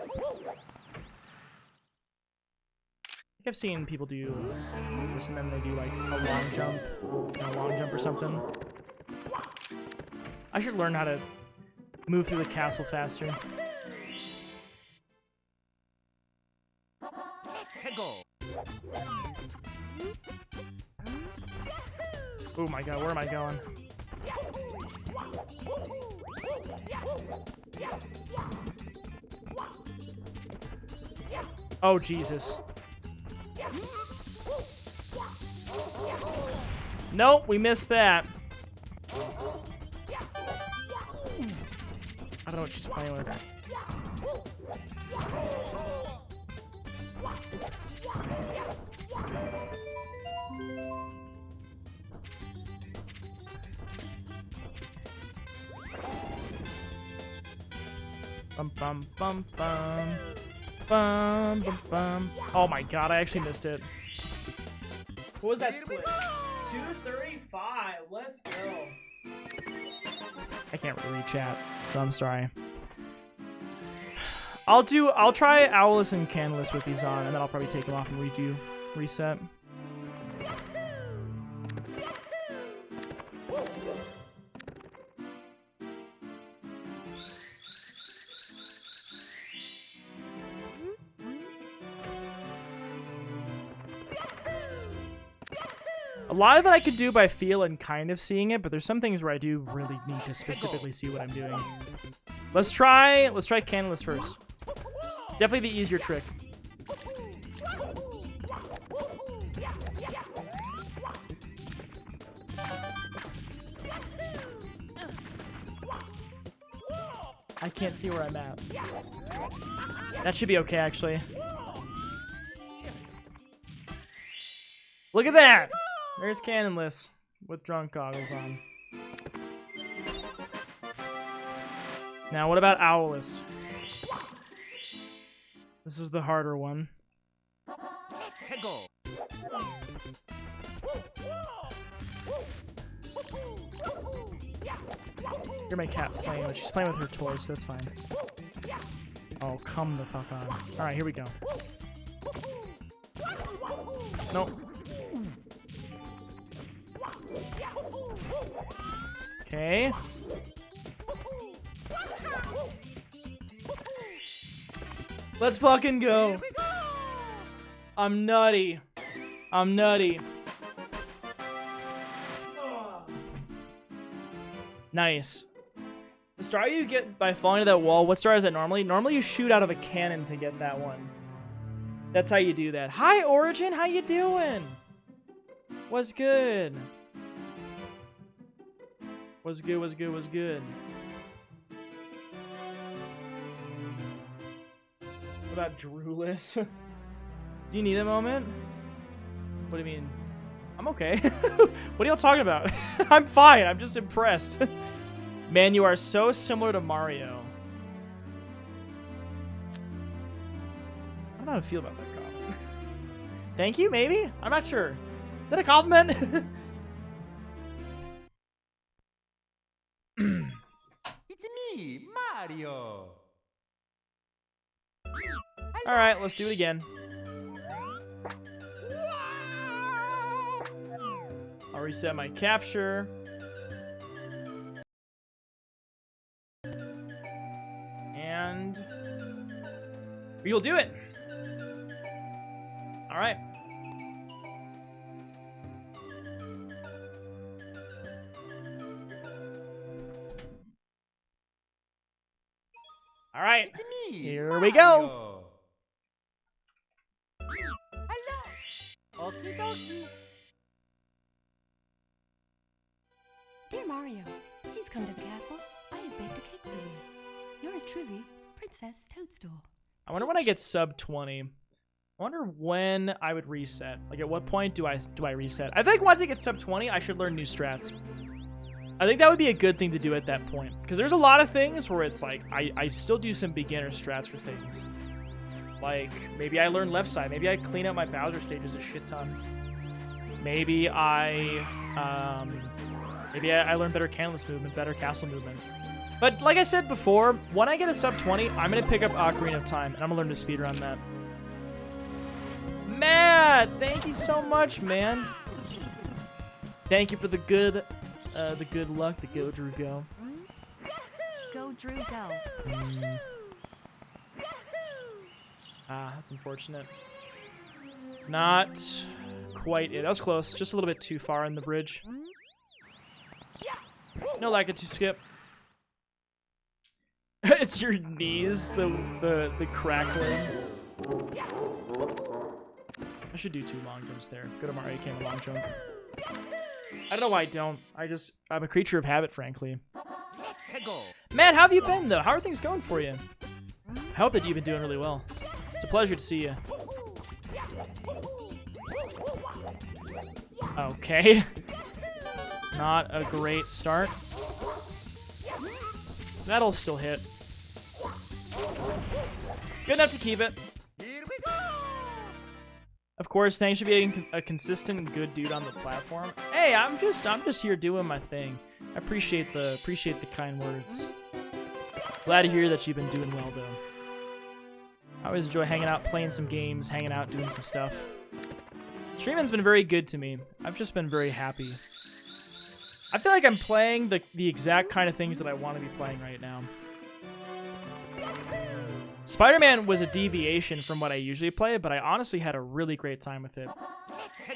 think I've seen people do this and then they do like a long jump, and a long jump or something. I should learn how to move through the castle faster. Oh my god, where am I going? Oh, Jesus. Nope, we missed that. I don't know what she's playing with. Bum bum bum bum. Bum bum bum. Oh my god, I actually missed it. What was that split? 235. Let's go. I can't really read chat, so I'm sorry. I'll try Owlus and Canalus with these on, and then I'll probably take them off and reset. A lot of it I could do by feel and kind of seeing it, but there's some things where I do really need to specifically see what I'm doing. Let's try Canalus first. Definitely the easier trick. I can't see where I'm at. That should be okay, actually. Look at that! There's Canonless with drunk goggles on. Now, what about Owlus? This is the harder one. Hear my cat playing, but she's playing with her toys, so that's fine. Oh, come the fuck on. Alright, here we go. Nope. Okay. Let's fucking go. I'm nutty. I'm nutty. Nice. The star you get by falling to that wall, what star is that normally? Normally you shoot out of a cannon to get that one. That's how you do that. Hi, Origin. How you doing? What's good? What's good, what's good, what's good? What about Drewless? Do you need a moment? What do you mean? I'm okay. What are y'all talking about? I'm fine, I'm just impressed. Man, you are so similar to Mario. I don't know how to feel about that compliment. Thank you, maybe? I'm not sure. Is that a compliment? It's me, Mario. All right, let's do it again. I'll reset my capture. You'll do it. All right. All right. It's me, Here we go. Mario. Hello. Okie dokie. Dear Mario, please come to the castle. I have baked a cake for you. Yours truly, Princess Toadstool. I wonder when I get sub 20. I wonder when I would reset. Like, at what point do I reset? I think once I get sub 20, I should learn new strats. I think that would be a good thing to do at that point. Because there's a lot of things where it's like, I still do some beginner strats for things. Like, maybe I learn left side. Maybe I clean up my Bowser stages a shit ton. Maybe I learn better Canlis movement, better castle movement. But like I said before, when I get a sub 20, I'm going to pick up Ocarina of Time, and I'm going to learn to speedrun that. Matt, thank you so much, man. Thank you for the good luck, the go, Drew, go. Go, Drew, go. That's unfortunate. Not quite it. That was close. Just a little bit too far in the bridge. No Lakitu to skip. It's your knees, the crackling. I should do 2 long jumps there. Go to Mario came a long jump. I don't know why I don't. I'm a creature of habit, frankly. Matt, how have you been, though? How are things going for you? I hope that you've been doing really well. It's a pleasure to see you. Okay. Not a great start. That'll still hit. Good enough to keep it. Here we go. Of course, thanks for being a consistent and good dude on the platform. Hey, I'm just here doing my thing. I appreciate the kind words. Glad to hear that you've been doing well, though. I always enjoy hanging out, playing some games, hanging out, doing some stuff. Streaming's been very good to me. I've just been very happy. I feel like I'm playing the exact kind of things that I want to be playing right now. Spider-Man was a deviation from what I usually play, but I honestly had a really great time with it.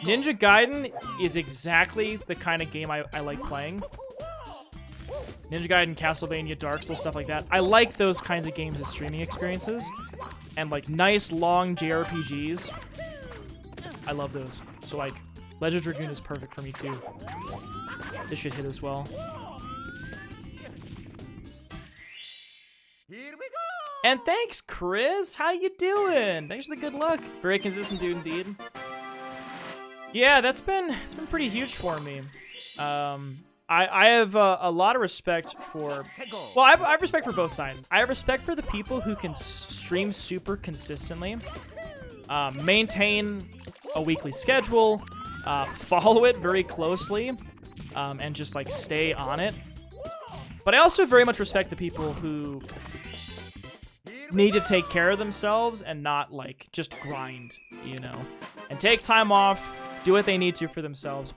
Ninja Gaiden is exactly the kind of game I like playing. Ninja Gaiden, Castlevania, Dark Souls, stuff like that. I like those kinds of games as streaming experiences. And like nice, long JRPGs. I love those. So like, Legend of Dragoon is perfect for me too. This should hit as well. Here we go. And thanks, Chris. How you doing? Thanks for the good luck. Very consistent dude indeed. Yeah, it's been pretty huge for me. I have a lot of respect for. Well, I have respect for both sides. I have respect for the people who can stream super consistently, maintain a weekly schedule, follow it very closely, and just like stay on it. But I also very much respect the people who need to take care of themselves and not like just grind, you know, and take time off, do what they need to for themselves.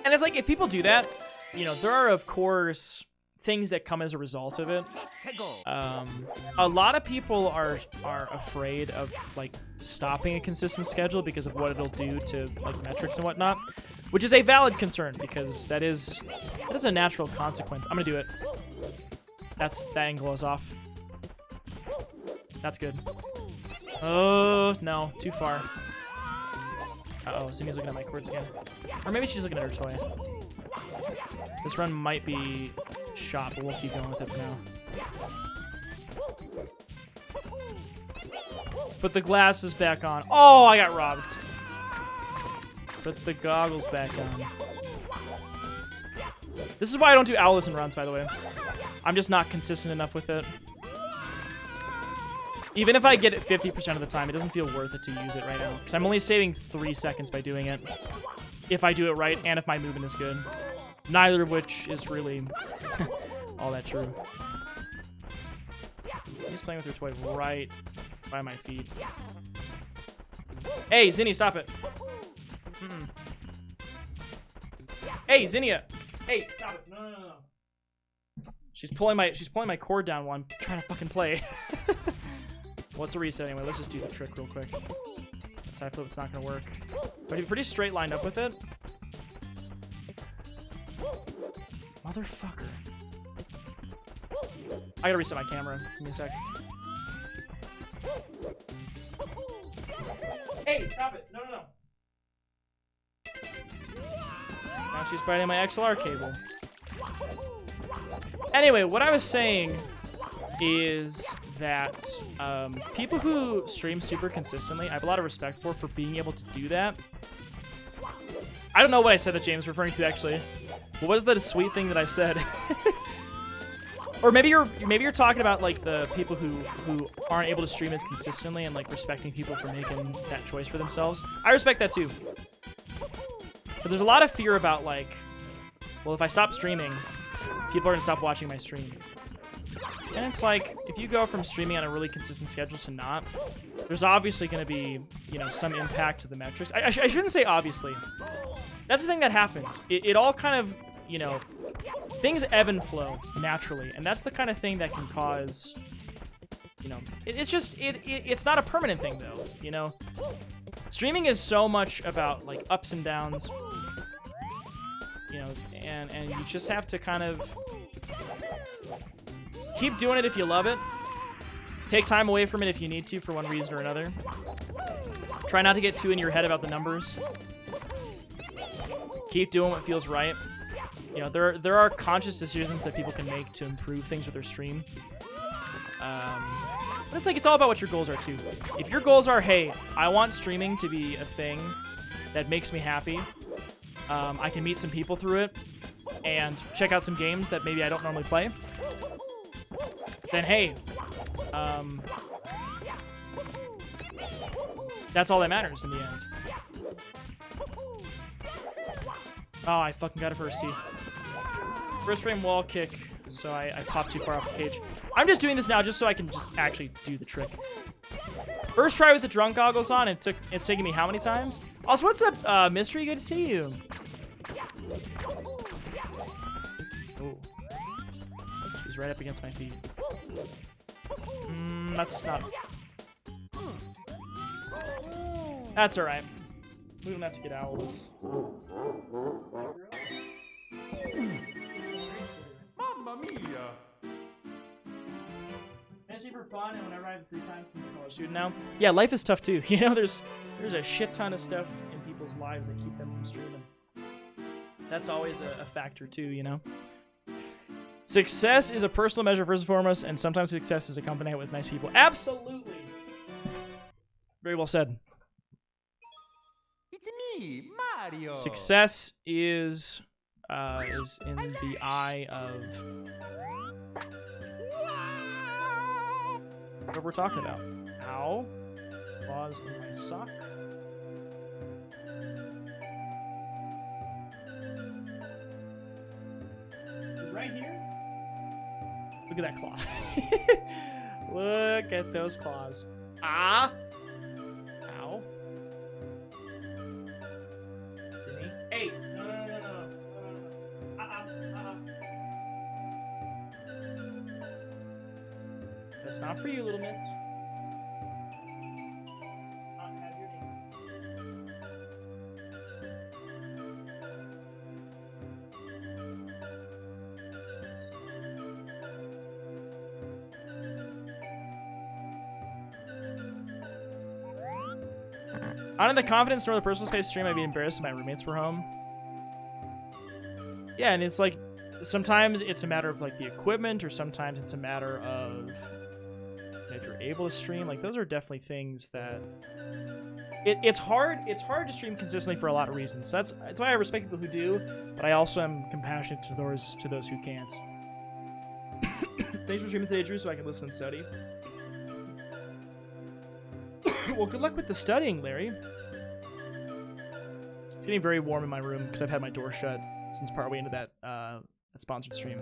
And it's like, if people do that, you know, there are of course things that come as a result of it. A lot of people are afraid of like stopping a consistent schedule because of what it'll do to like metrics and whatnot, which is a valid concern because that is a natural consequence. I'm gonna do it. That angle is off. That's good. Oh no, too far. Uh-oh, Zinnia's looking at my chords again. Or maybe she's looking at her toy. This run might be shot, but we'll keep going with it for now. Put the glasses back on. Oh, I got robbed. Put the goggles back on. This is why I don't do Owlison runs, by the way. I'm just not consistent enough with it. Even if I get it 50% of the time, it doesn't feel worth it to use it right now. Because I'm only saving 3 seconds by doing it. If I do it right, and if my movement is good. Neither of which is really all that true. He's playing with her toy right by my feet. Hey, Zinnia, stop it. Hey, Zinnia. Hey, stop it. No. She's pulling my cord down while I'm trying to fucking play. What's a reset anyway? Let's just do the trick real quick. Side flip, it's not gonna work. But you're pretty straight lined up with it. Motherfucker. I gotta reset my camera. Give me a sec. Hey, stop it. No, no, no. Now she's biting my XLR cable. Anyway, what I was saying is that people who stream super consistently, I have a lot of respect for being able to do that. I don't know what I said that James was referring to, actually. What was the sweet thing that I said? Or maybe you're talking about like the people who aren't able to stream as consistently and like respecting people for making that choice for themselves. I respect that too. But there's a lot of fear about like, well, if I stop streaming, people are gonna stop watching my stream. And it's like, if you go from streaming on a really consistent schedule to not, there's obviously gonna be, you know, some impact to the metrics. I shouldn't say obviously. That's the thing that happens. It all kind of, you know, things ebb and flow naturally, and that's the kind of thing that can cause, you know, it's not a permanent thing though, you know. Streaming is so much about like ups and downs, you know, and you just have to kind of keep doing it if you love it. Take time away from it if you need to for one reason or another. Try not to get too in your head about the numbers. Keep doing what feels right. You know, there are conscious decisions that people can make to improve things with their stream. But it's like, it's all about what your goals are too. If your goals are, hey, I want streaming to be a thing that makes me happy. I can meet some people through it and check out some games that maybe I don't normally play. Then hey, that's all that matters in the end. Oh, I fucking got it first, Steve. First frame wall kick, so I popped too far off the cage. I'm just doing this now just so I can just actually do the trick. First try with the drunk goggles on, it's taking me how many times? Also, what's up, Mystery? Good to see you. Oh. She's right up against my feet. That's not... That's alright. We don't have to get out of this. Mamma mia! Fancy for fun, and whenever I have free time since I'm a college student now. Yeah, life is tough too. You know, there's a shit ton of stuff in people's lives that keep them from streaming. That's always a factor too, you know? Success is a personal measure first and foremost, and sometimes success is accompanied with nice people. Absolutely! Very well said. It's me, Mario! Success is in the eye of what we're talking about. Ow. Claws in my sock. He's right here. Look at that claw. Look at those claws. Ah! Ow. Timmy. Hey! No. That's not for you, little miss. Not have your name. Not in the confidence nor the personal space stream, I'd be embarrassed if my roommates were home. Yeah, and it's like, sometimes it's a matter of like the equipment, or sometimes it's a matter of if you're able to stream. Like, those are definitely things that it's hard to stream consistently for a lot of reasons. So that's why I respect people who do, but I also am compassionate to those who can't. Thanks for streaming today, Drew, so I can listen and study. Well, good luck with the studying, Larry. It's getting very warm in my room because I've had my door shut since partway into that sponsored stream.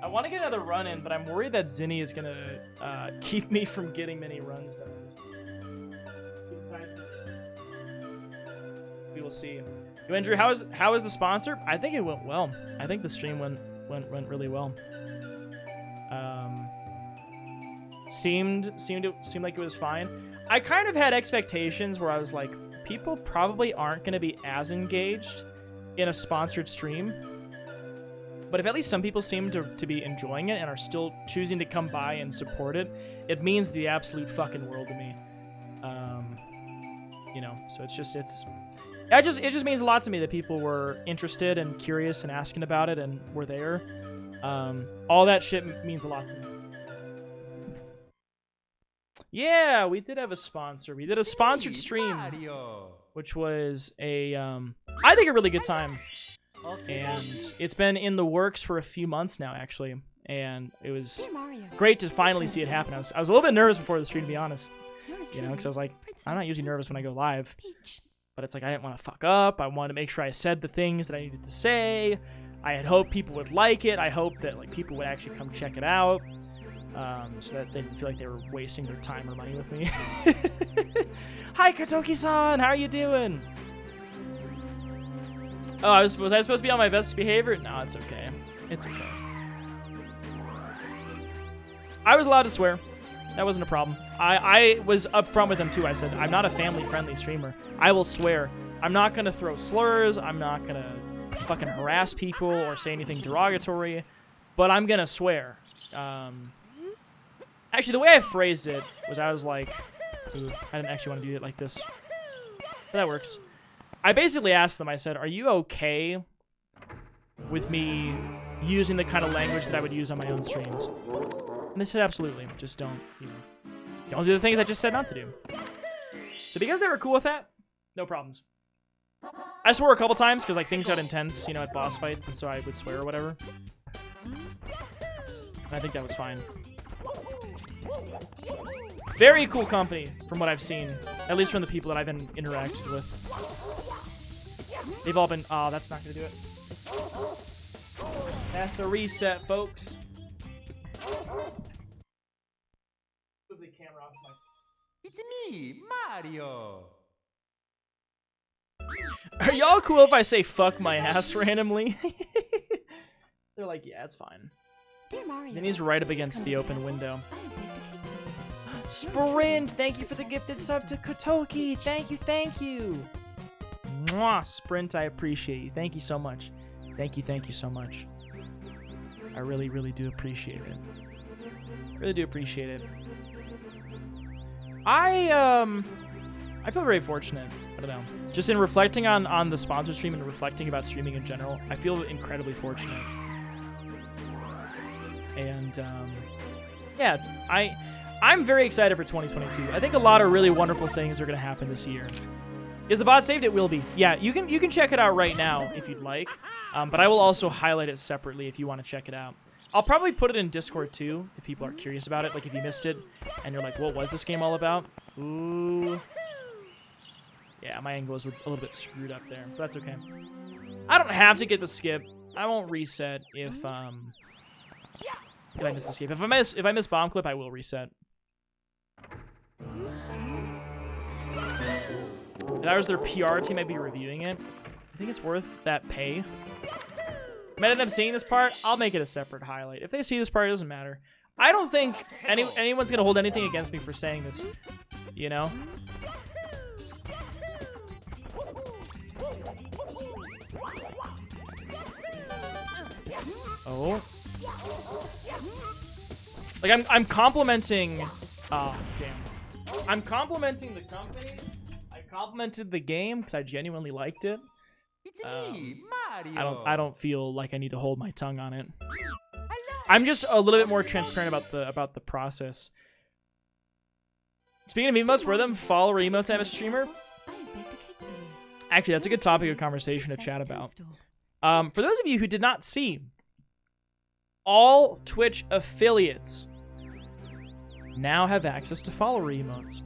I want to get another run in, but I'm worried that Zinni is gonna keep me from getting many runs done. we will see. Yo, Andrew, how is the sponsor? I think it went well. I think the stream went really well. Seemed like it was fine. I kind of had expectations where I was like, people probably aren't going to be as engaged in a sponsored stream. But if at least some people seem to be enjoying it and are still choosing to come by and support it, it means the absolute fucking world to me. You know, so it just means a lot to me that people were interested and curious and asking about it and were there. All that shit means a lot to me. Yeah, we did have a sponsor. We did a sponsored stream, which was I think a really good time. And it's been in the works for a few months now, actually. And it was great to finally see it happen. I was a little bit nervous before the stream, to be honest. You know, because I was like, I'm not usually nervous when I go live. But it's like, I didn't want to fuck up. I wanted to make sure I said the things that I needed to say. I had hoped people would like it. I hoped that like people would actually come check it out. So that they didn't feel like they were wasting their time or money with me. Hi, Katoki-san! How are you doing? Oh, was I supposed to be on my best behavior? No, it's okay. It's okay. I was allowed to swear. That wasn't a problem. I was upfront with them, too. I said, I'm not a family-friendly streamer. I will swear. I'm not going to throw slurs. I'm not going to fucking harass people or say anything derogatory. But I'm going to swear. Actually, the way I phrased it was I was like, ooh, I didn't actually want to do it like this. But that works. I basically asked them, I said, are you okay with me using the kind of language that I would use on my own streams? And they said, absolutely. Just don't do the things I just said not to do. So because they were cool with that, no problems. I swore a couple times because like things got intense, you know, at boss fights, and so I would swear or whatever. And I think that was fine. Very cool company from what I've seen, at least from the people that I've been interacting with. They've all been, oh, that's not gonna do it. That's a reset, folks. Move the camera off my... It's me, Mario. Are y'all cool if I say fuck my ass randomly? They're like, yeah, it's fine. Then he's right up against the open window. Sprint, thank you for the gifted sub to Kotoki. Thank you. Mwah, Sprint, I appreciate you. Thank you so much. Thank you so much. I really, really do appreciate it. Really do appreciate it. I feel very fortunate. I don't know. Just in reflecting on the sponsored stream and reflecting about streaming in general, I feel incredibly fortunate. And yeah, I'm very excited for 2022. I think a lot of really wonderful things are going to happen this year. Is the bot saved? It will be. Yeah, you can check it out right now if you'd like. But I will also highlight it separately if you want to check it out. I'll probably put it in Discord too if people are curious about it. Like if you missed it and you're like, what was this game all about? Ooh. Yeah, my angle is a little bit screwed up there, but that's okay. I don't have to get the skip. I won't reset if I miss the skip. If I miss bomb clip, I will reset. If I was their PR team, I'd be reviewing it. I think it's worth that pay. Might end up seeing this part. I'll make it a separate highlight. If they see this part, it doesn't matter. I don't think anyone's gonna hold anything against me for saying this. You know. Oh. Like I'm complimenting. Oh damn. I'm complimenting the company. I complimented the game because I genuinely liked it. It's me, Mario. I don't feel like I need to hold my tongue on it. I'm just a little bit more transparent about the process. Speaking of emotes, were them follower emotes have a streamer? Actually, that's a good topic of conversation to chat about. For those of you who did not see, all Twitch affiliates now have access to follower emotes.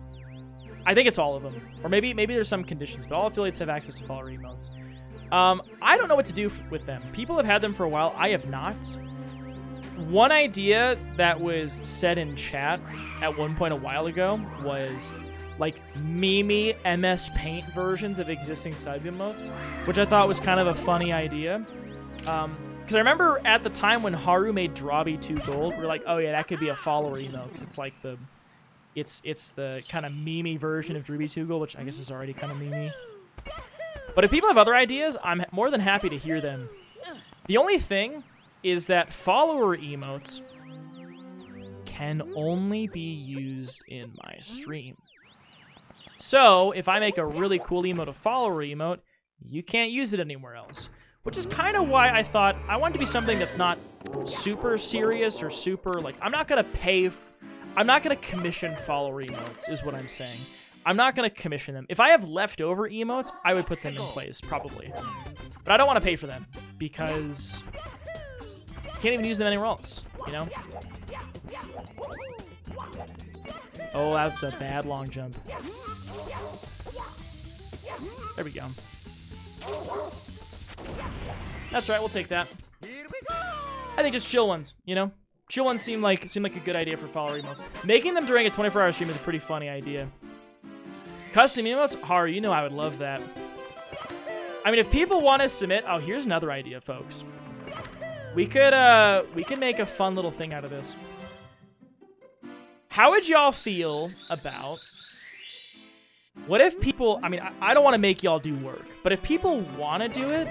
I think it's all of them. Or maybe there's some conditions, but all affiliates have access to follower emotes. I don't know what to do with them. People have had them for a while. I have not. One idea that was said in chat at one point a while ago was like meme MS Paint versions of existing sub emotes, which I thought was kind of a funny idea. Because I remember at the time when Haru made Drabi 2 Gold, we were like, oh yeah, that could be a follower emote, because it's like the, it's the kind of meme version of Drabi 2 Gold, which I guess is already kind of meme. But if people have other ideas, I'm more than happy to hear them. The only thing is that follower emotes can only be used in my stream. So if I make a really cool emote, a follower emote, you can't use it anywhere else. Which is kind of why I thought I wanted to be something that's not super serious or super, like, I'm not going to commission follower emotes, is what I'm saying. I'm not going to commission them. If I have leftover emotes, I would put them in place, probably. But I don't want to pay for them, because you can't even use them anywhere else, you know? Oh, that's a bad long jump. There we go. That's right, we'll take that. I think just chill ones, you know? Chill ones seem like a good idea for follower emotes. Making them during a 24-hour stream is a pretty funny idea. Custom emotes? Haru, you know I would love that. I mean, if people want to submit... Oh, here's another idea, folks. We could make a fun little thing out of this. How would y'all feel about... What if people... I mean, I don't want to make y'all do work, but if people want to do it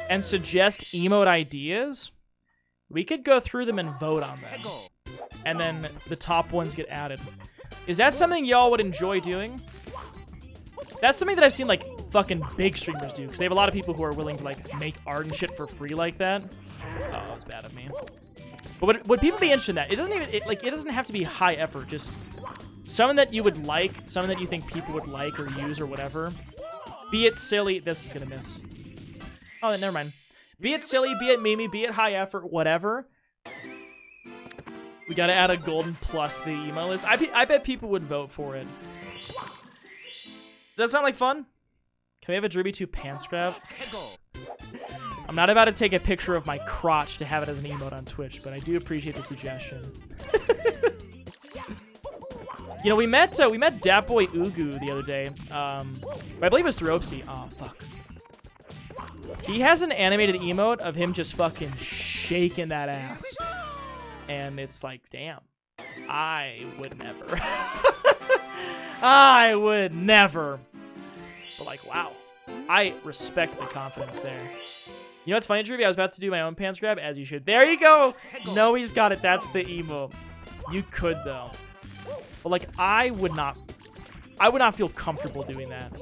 and suggest emote ideas, we could go through them and vote on them. And then the top ones get added. Is that something y'all would enjoy doing? That's something that I've seen, like, fucking big streamers do, because they have a lot of people who are willing to, like, make art and shit for free like that. Oh, that was bad of me. But would people be interested in that? It doesn't even, it doesn't have to be high effort, just something that you would like, something that you think people would like or use or whatever. Be it silly, this is gonna miss. Oh, never mind. Be it silly, be it meme, be it high effort, whatever. We gotta add a golden plus to the email list. I bet people would vote for it. Does that sound like fun? Can we have a Drabi 2 pants grab? I'm not about to take a picture of my crotch to have it as an emote on Twitch, but I do appreciate the suggestion. You know, we met Datboy Ugu the other day. I believe it was through Opsty. Oh, fuck. He has an animated emote of him just fucking shaking that ass. And it's like, damn. I would never. I would never. But like, wow. I respect the confidence there. You know what's funny, Drabi? I was about to do my own pants grab, as you should. There you go! No, he's got it. That's the emote. You could, though. But like, I would not feel comfortable doing that.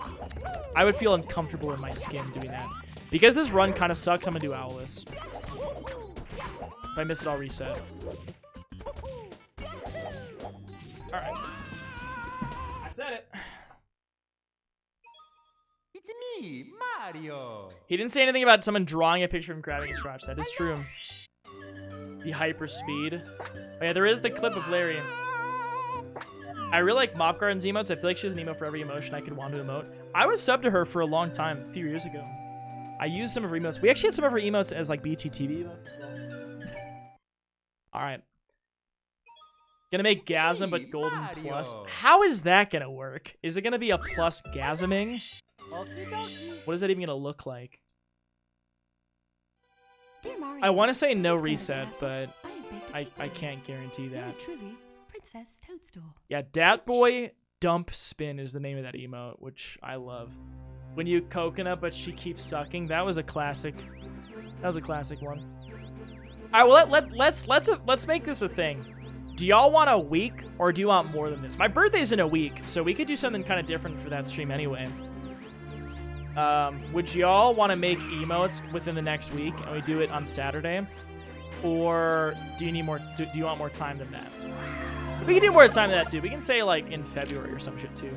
I would feel uncomfortable in my skin doing that. Because this run kind of sucks, I'm gonna do Owless. If I miss it, I'll reset. Alright. I said it. It's me, Mario. He didn't say anything about someone drawing a picture of him grabbing his crotch. That is true. The hyper speed. Oh yeah, there is the clip of Larry. I really like Mop Garden's emotes. I feel like she has an emote for every emotion I could want to emote. I was subbed to her for a long time, a few years ago. I used some of her emotes. We actually had some of her emotes as like BTTV emotes as well. Alright. Gonna make Gasm, but golden plus. How is that gonna work? Is it gonna be a plus Gasming? What is that even gonna look like? I want to say no reset, but I can't guarantee that. Yeah, Datboy Dump Spin is the name of that emote, which I love. When you coconut, but she keeps sucking. That was a classic. That was a classic one. All right, well let's make this a thing. Do y'all want a week or do you want more than this? My birthday's in a week, so we could do something kind of different for that stream anyway. Would y'all want to make emotes within the next week and we do it on Saturday? Or do you need more? Do you want more time than that? We can do more time than that too. We can say like in February or some shit too.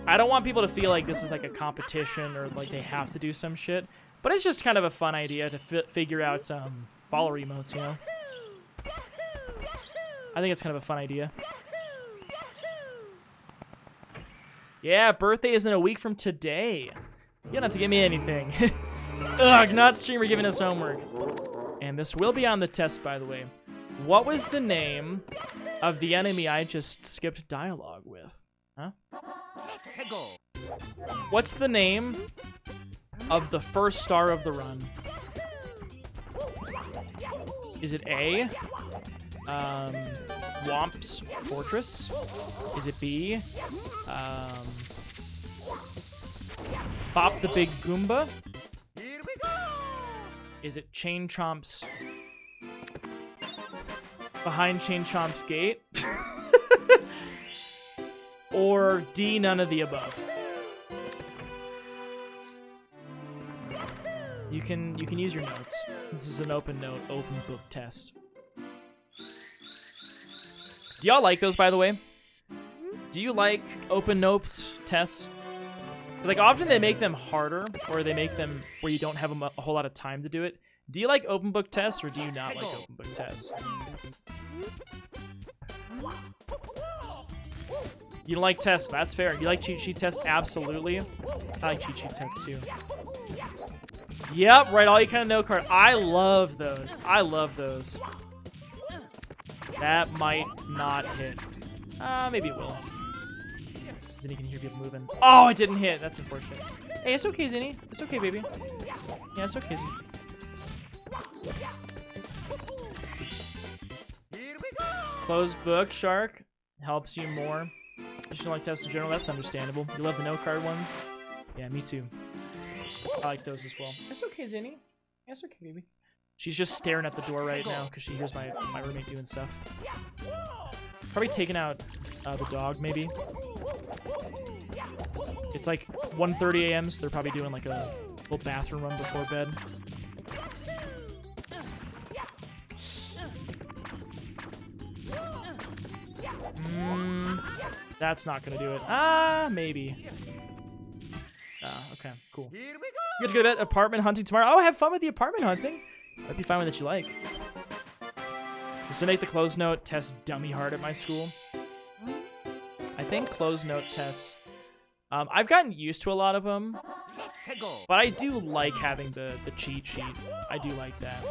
I don't want people to feel like this is like a competition or like they have to do some shit. But it's just kind of a fun idea to figure out follower emotes, you know? I think it's kind of a fun idea. Yeah, birthday is in a week from today. You don't have to give me anything. Ugh, not streamer giving us homework. And this will be on the test, by the way. What was the name of the enemy I just skipped dialogue with. Huh? What's the name of the first star of the run? Is it A, Womp's Fortress? Is it B, Bop the Big Goomba? Is it Chain Chomp's Behind Chain Chomp's Gate? Or D, none of the above? You can use your notes. This is an open book test. Do y'all like those, by the way? Do you like open notes tests? Because like often they make them harder, or they make them where you don't have a whole lot of time to do it. Do you like open book tests, or do you not like open book tests? You don't like tests, that's fair. You like cheat sheet tests? Absolutely. I like cheat sheet tests too. Yep, right, all you kind of know card. I love those. I love those. That might not hit. Maybe it will. Zinni can hear people moving. Oh, it didn't hit. That's unfortunate. Hey, it's okay, Zinni. It's okay, baby. Yeah, it's okay, Zinni. Closed book, Shark. Helps you more. You just don't like tests in general. That's understandable. You love the no card ones? Yeah, me too. I like those as well. It's okay, Zinni. Yeah, it's okay, baby. She's just staring at the door right now because she hears my roommate doing stuff. Probably taking out the dog, maybe. It's like 1:30 a.m., so they're probably doing like a little bathroom run before bed. That's not gonna do it. Maybe. Okay, cool. You get to go to that apartment hunting tomorrow. Oh, have fun with the apartment hunting. Might be fine one that you like. Just to make the closed note test dummy hard at my school. I think closed note tests. I've gotten used to a lot of them, but I do like having the cheat sheet. I do like that.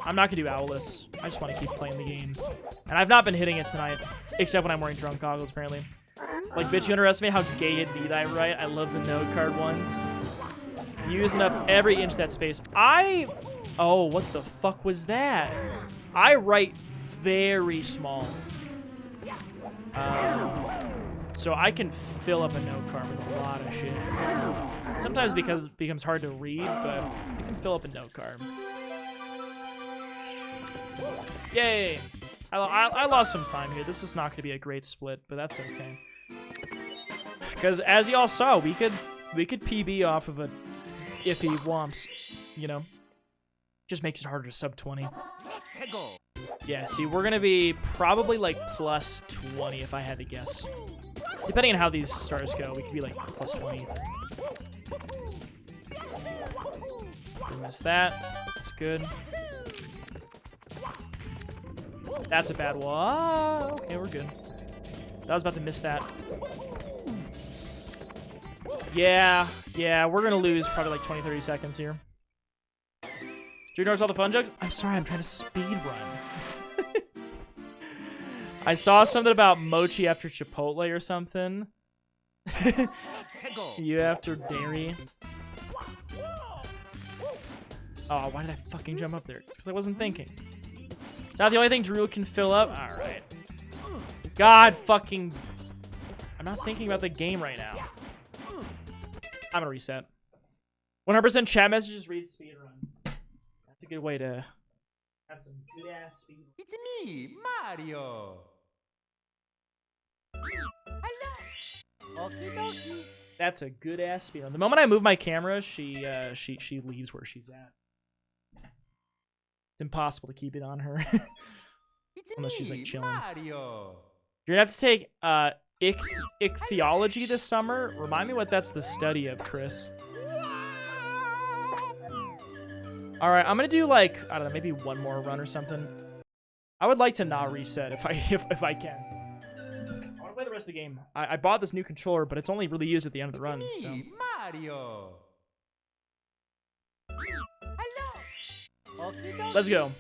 I'm not gonna do Owless. I just want to keep playing the game. And I've not been hitting it tonight, except when I'm wearing drunk goggles, apparently. Like, bitch, you underestimate how gay it'd be that I write. I love the note card ones. Using up every inch of that space. Oh, what the fuck was that? I write very small. So I can fill up a note card with a lot of shit. Sometimes because it becomes hard to read, but you can fill up a note card. Yay! I lost some time here. This is not going to be a great split, but that's okay. Because as y'all saw, we could PB off of a iffy Womps, you know. Just makes it harder to sub 20. Yeah, see, we're going to be probably like plus 20 if I had to guess. Depending on how these stars go, we could be like plus 20. We missed that. That's good. That's a bad one. Okay, we're good. I was about to miss that. Yeah, we're going to lose probably like 20, 30 seconds here. Drew knows all the fun jokes? I'm sorry, I'm trying to speed run. I saw something about mochi after Chipotle or something. You after dairy. Oh, why did I fucking jump up there? It's because I wasn't thinking. It's not the only thing Drew can fill up? Alright. God fucking... I'm not thinking about the game right now. I'm gonna reset. 100% chat messages read speedrun. That's a good way to have some good-ass speed. It's me, Mario. Hello. Okie dokie. That's a good-ass speedrun. The moment I move my camera, she leaves where she's at. It's impossible to keep it on her. Unless she's like chilling. Mario. You're gonna have to take ichthyology this summer. Remind me what that's the study of, Chris. Alright, I'm gonna do like, I don't know, maybe one more run or something. I would like to not reset if I can. I wanna play the rest of the game. I bought this new controller, but it's only really used at the end of the run, so. Mario. Hello. Okie dokie. Let's go.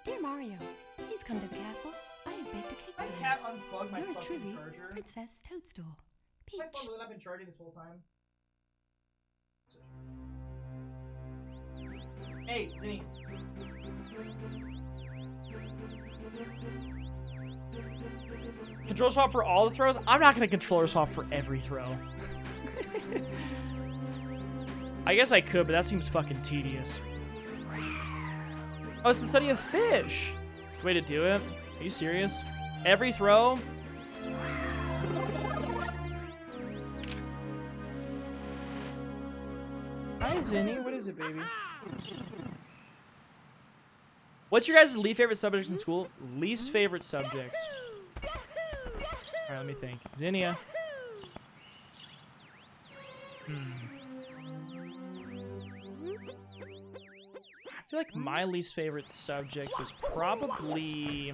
Dear Mario, please come to the castle. I have baked a cake for you. unplugged Yours truly, Princess Toadstool. Peach. I've been charging this whole time. Hey, Zinni. Control swap for all the throws? I'm not gonna controller swap for every throw. I guess I could, but that seems fucking tedious. Oh, it's the study of fish. It's the way to do it. Are you serious? Every throw? Hi, Zinni. What is it, baby? What's your guys' least favorite subjects in school? Least favorite subjects. Alright, let me think. Zinnia. I feel like my least favorite subject was probably...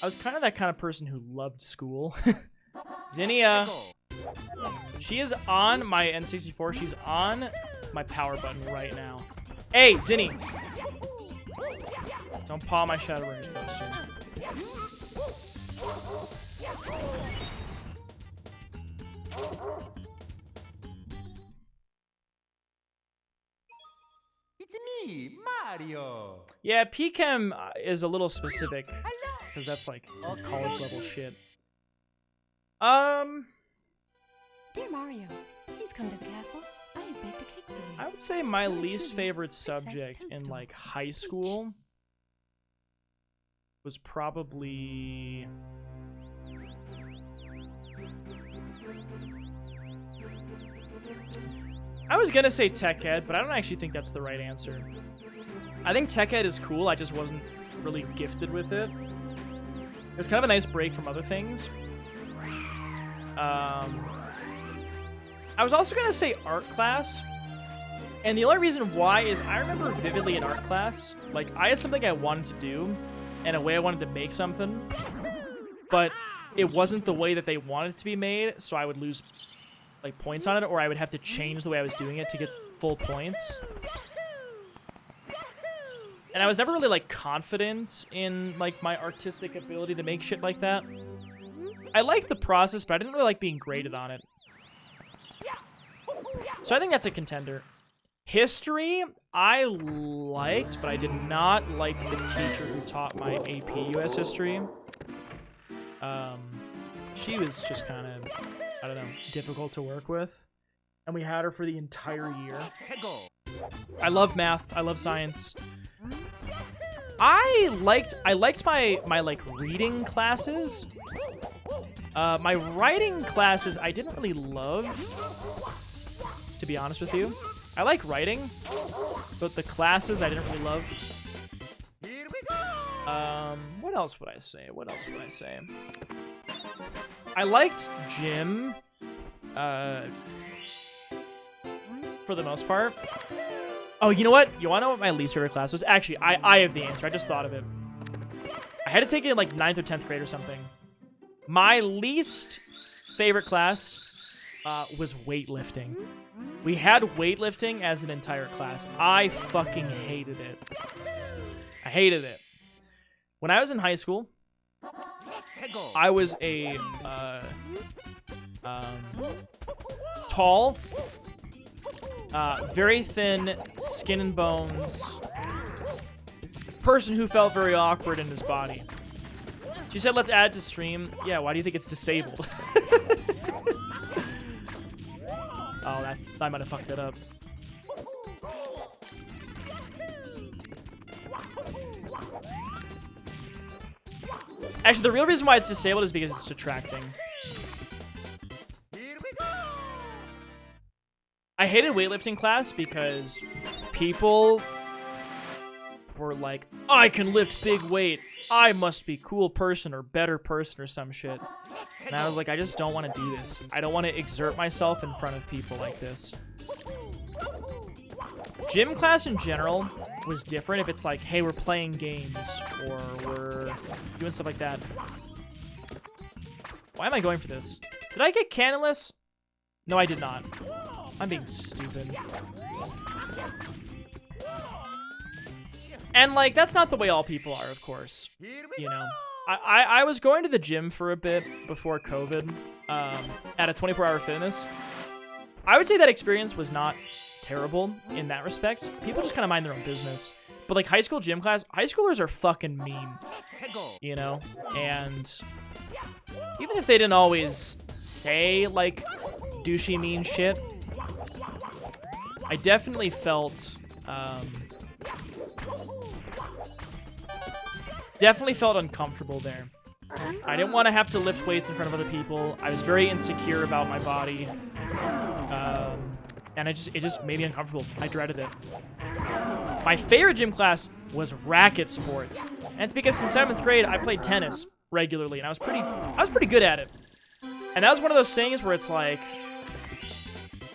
I was kind of that kind of person who loved school. Zinnia. She is on my N64. She's on my power button right now. Hey, Zinni. Don't paw my Shadowrunners poster. It's me, Mario. Yeah, PChem is a little specific because that's like some college level shit. Dear Mario, please come to the castle. I have baked a cake for you. I would say my least favorite subject in like high school was probably I was gonna say tech ed, but I don't actually think that's the right answer. I think tech ed is cool, I just wasn't really gifted with it. It was kind of a nice break from other things. I was also gonna say art class, and the only reason why is I remember vividly in art class, like I had something I wanted to do, and a way I wanted to make something, but it wasn't the way that they wanted it to be made, so I would lose like points on it, or I would have to change the way I was doing it to get full points. And I was never really like confident in like my artistic ability to make shit like that. I liked the process, but I didn't really like being graded on it. So I think that's a contender. History, I liked, but I did not like the teacher who taught my AP US History. She was just kind of, I don't know, difficult to work with. And we had her for the entire year. I love math. I love science. I liked my like reading classes. My writing classes I didn't really love, to be honest with you. I like writing, but the classes I didn't really love. What else would I say? I liked gym, for the most part. Oh, you know what? You want to know what my least favorite class was? Actually, I have the answer. I just thought of it. I had to take it in like 9th or 10th grade or something. My least favorite class was weightlifting. We had weightlifting as an entire class. I fucking hated it. I hated it. When I was in high school, I was a tall, very thin, skin and bones person who felt very awkward in his body. She said, let's add to stream. Yeah, why do you think it's disabled? Oh, I might have fucked that up. Actually, the real reason why it's disabled is because it's detracting. I hated weightlifting class because people were like, I can lift big weight. I must be cool person or better person or some shit. And I was like, I just don't want to do this. I don't want to exert myself in front of people like this. Gym class in general was different if it's like, hey, we're playing games or we're doing stuff like that. Why am I going for this? Did I get cannonless? No, I did not. I'm being stupid. And, like, that's not the way all people are, of course. You know, I was going to the gym for a bit before COVID at a 24-hour fitness. I would say that experience was not terrible in that respect. People just kind of mind their own business. But, like, high school gym class, high schoolers are fucking mean, you know? And even if they didn't always say, like, douchey mean shit, I definitely felt... definitely felt uncomfortable there. I didn't want to have to lift weights in front of other people. I was very insecure about my body. And it just made me uncomfortable. I dreaded it. My favorite gym class was racket sports. And it's because in 7th grade, I played tennis regularly, and I was pretty good at it. And that was one of those things where it's like,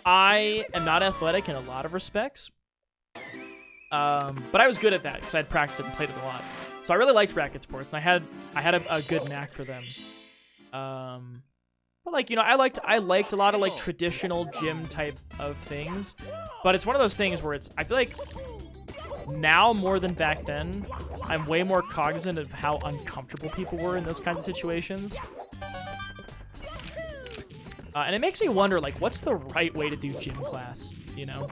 I am not athletic in a lot of respects. But I was good at that because I had practiced it and played it a lot. So I really liked racket sports, and I had a good knack for them. But like, you know, I liked a lot of like traditional gym type of things. But it's one of those things where I feel like now more than back then, I'm way more cognizant of how uncomfortable people were in those kinds of situations. And it makes me wonder, like, what's the right way to do gym class, you know?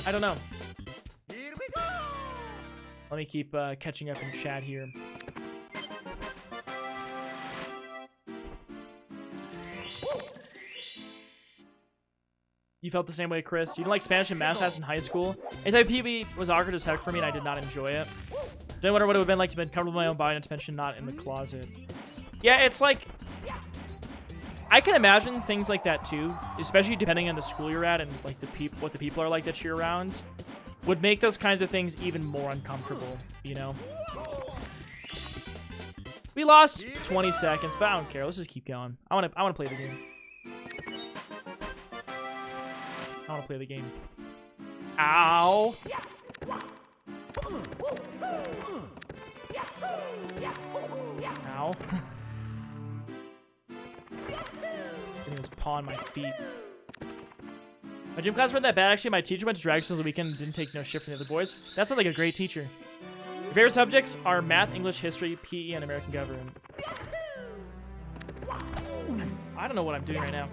I don't know. Let me keep catching up in chat here. You felt the same way, Chris? You didn't like Spanish and math class in high school? Anytime PB was awkward as heck for me and I did not enjoy it. Don't wonder what it would have been like to be comfortable in my own body, not to mention not in the closet. Yeah, it's like... I can imagine things like that too, especially depending on the school you're at and like what the people are like that you're around. Would make those kinds of things even more uncomfortable, you know? We lost 20 seconds, but I don't care. Let's just keep going. I want to play the game. I want to play the game. Ow! Ow. Didn't even pawn my feet. My gym class weren't that bad, actually. My teacher went to drag school the weekend and didn't take no shit from the other boys. That sounds like a great teacher. Your favorite subjects are math, English, history, PE, and American government. I don't know what I'm doing right now.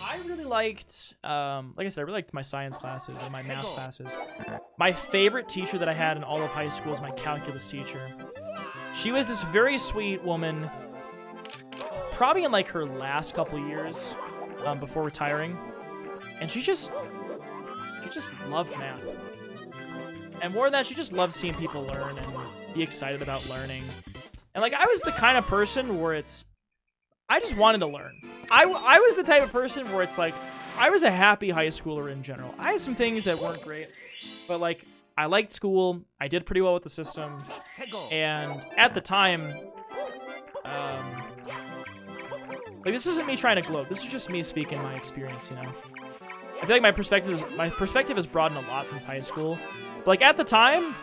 I really liked, like I said, I really liked my science classes and my math classes. My favorite teacher that I had in all of high school was my calculus teacher. She was this very sweet woman, probably in like her last couple years before retiring. And she just loved math. And more than that, she just loved seeing people learn and be excited about learning. And like, I was the kind of person where I just wanted to learn. I was the type of person where it's like, I was a happy high schooler in general. I had some things that weren't great, but like, I liked school. I did pretty well with the system. And at the time, like, this isn't me trying to gloat. This is just me speaking my experience, you know? I feel like my perspective has broadened a lot since high school. But like, at the time,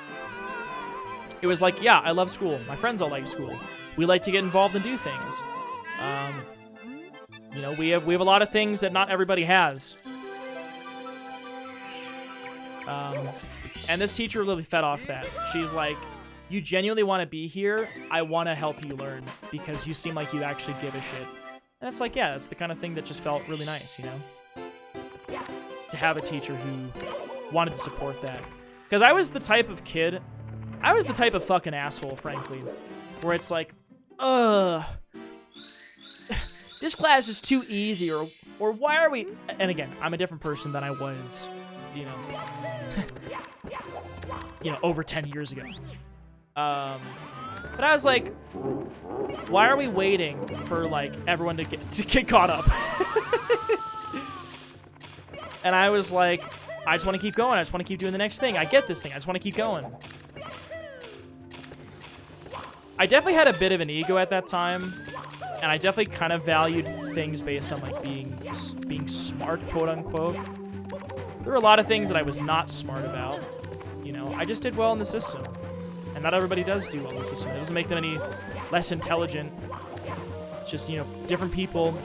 it was like, yeah, I love school. My friends all like school. We like to get involved and do things. You know, we have a lot of things that not everybody has. And this teacher really fed off that. She's like, you genuinely want to be here? I want to help you learn because you seem like you actually give a shit. And it's like, yeah, that's the kind of thing that just felt really nice, you know? To have a teacher who wanted to support that. Because I was the type of kid, I was the type of fucking asshole, frankly, where it's like, this class is too easy, or why are we... And again, I'm a different person than I was, you know, over 10 years ago. But I was like, why are we waiting for, like, everyone to get caught up? And I was like, I just want to keep going. I just want to keep doing the next thing. I get this thing. I just want to keep going. I definitely had a bit of an ego at that time. and I definitely kind of valued things based on like being smart, quote unquote. There were a lot of things that I was not smart about. You know, I just did well in the system, and not everybody does do well in the system. It doesn't make them any less intelligent. It's just, you know, different people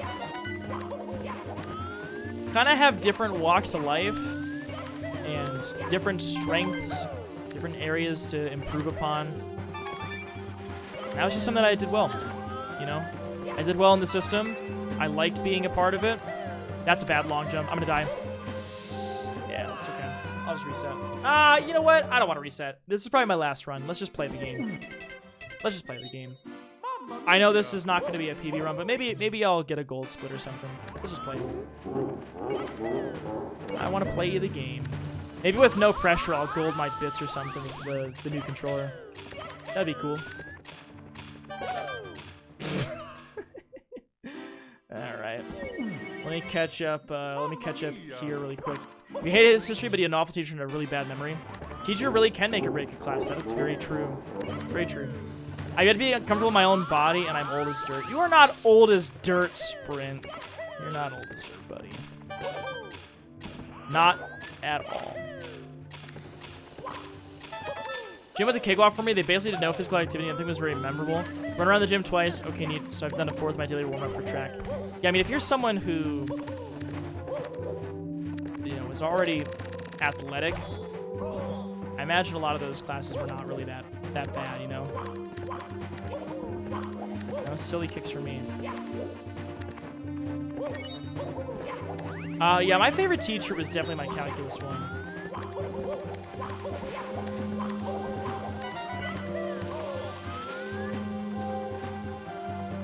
kind of have different walks of life and different strengths, different areas to improve upon. That was just something that I did well, you know? I did well in the system. I liked being a part of it. That's a bad long jump. I'm gonna die. Yeah, that's okay. I'll just reset. You know what? I don't want to reset. This is probably my last run. Let's just play the game. Let's just play the game. I know this is not going to be a PB run, but maybe I'll get a gold split or something. Let's just play. I want to play the game. Maybe with no pressure, I'll gold my bits or something with the new controller. That'd be cool. All right. Let me catch up here really quick. You hated his history, but he had an awful teacher and a really bad memory. Teacher really can make or break a class. That is very true. It's very true. I got to be comfortable in my own body, and I'm old as dirt. You are not old as dirt, Sprint. You're not old as dirt, buddy. Not at all. Gym was a cakewalk for me. They basically did no physical activity. I think it was very memorable. Run around the gym twice. Okay, neat. So I've done a fourth of my daily warm-up for track. Yeah, I mean, if you're someone who, you know, is already athletic, I imagine a lot of those classes were not really that bad, you know? That was silly kicks for me. Yeah, my favorite teacher was definitely my calculus one.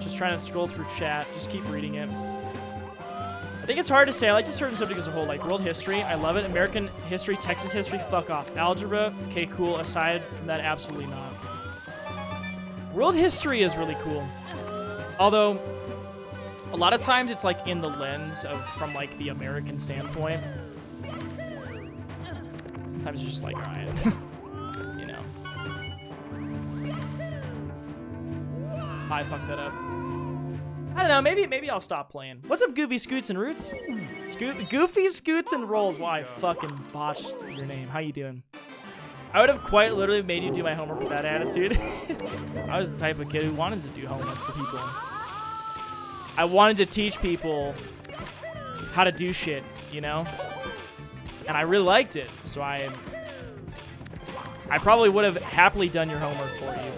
Just trying to scroll through chat. Just keep reading it. I think it's hard to say. I like a certain subject as a whole, like world history. I love it. American history, Texas history, fuck off. Algebra, okay, cool. Aside from that, absolutely not. World history is really cool. Although, a lot of times it's like in the lens of, from like the American standpoint. Sometimes you're just like, all right, you know. I fucked that up. I don't know, maybe I'll stop playing. What's up, Goofy Scoots and Roots? Goofy Scoots and Rolls. Wow, I fucking botched your name. How you doing? I would have quite literally made you do my homework with that attitude. I was the type of kid who wanted to do homework for people. I wanted to teach people how to do shit, you know? And I really liked it, so I probably would have happily done your homework for you.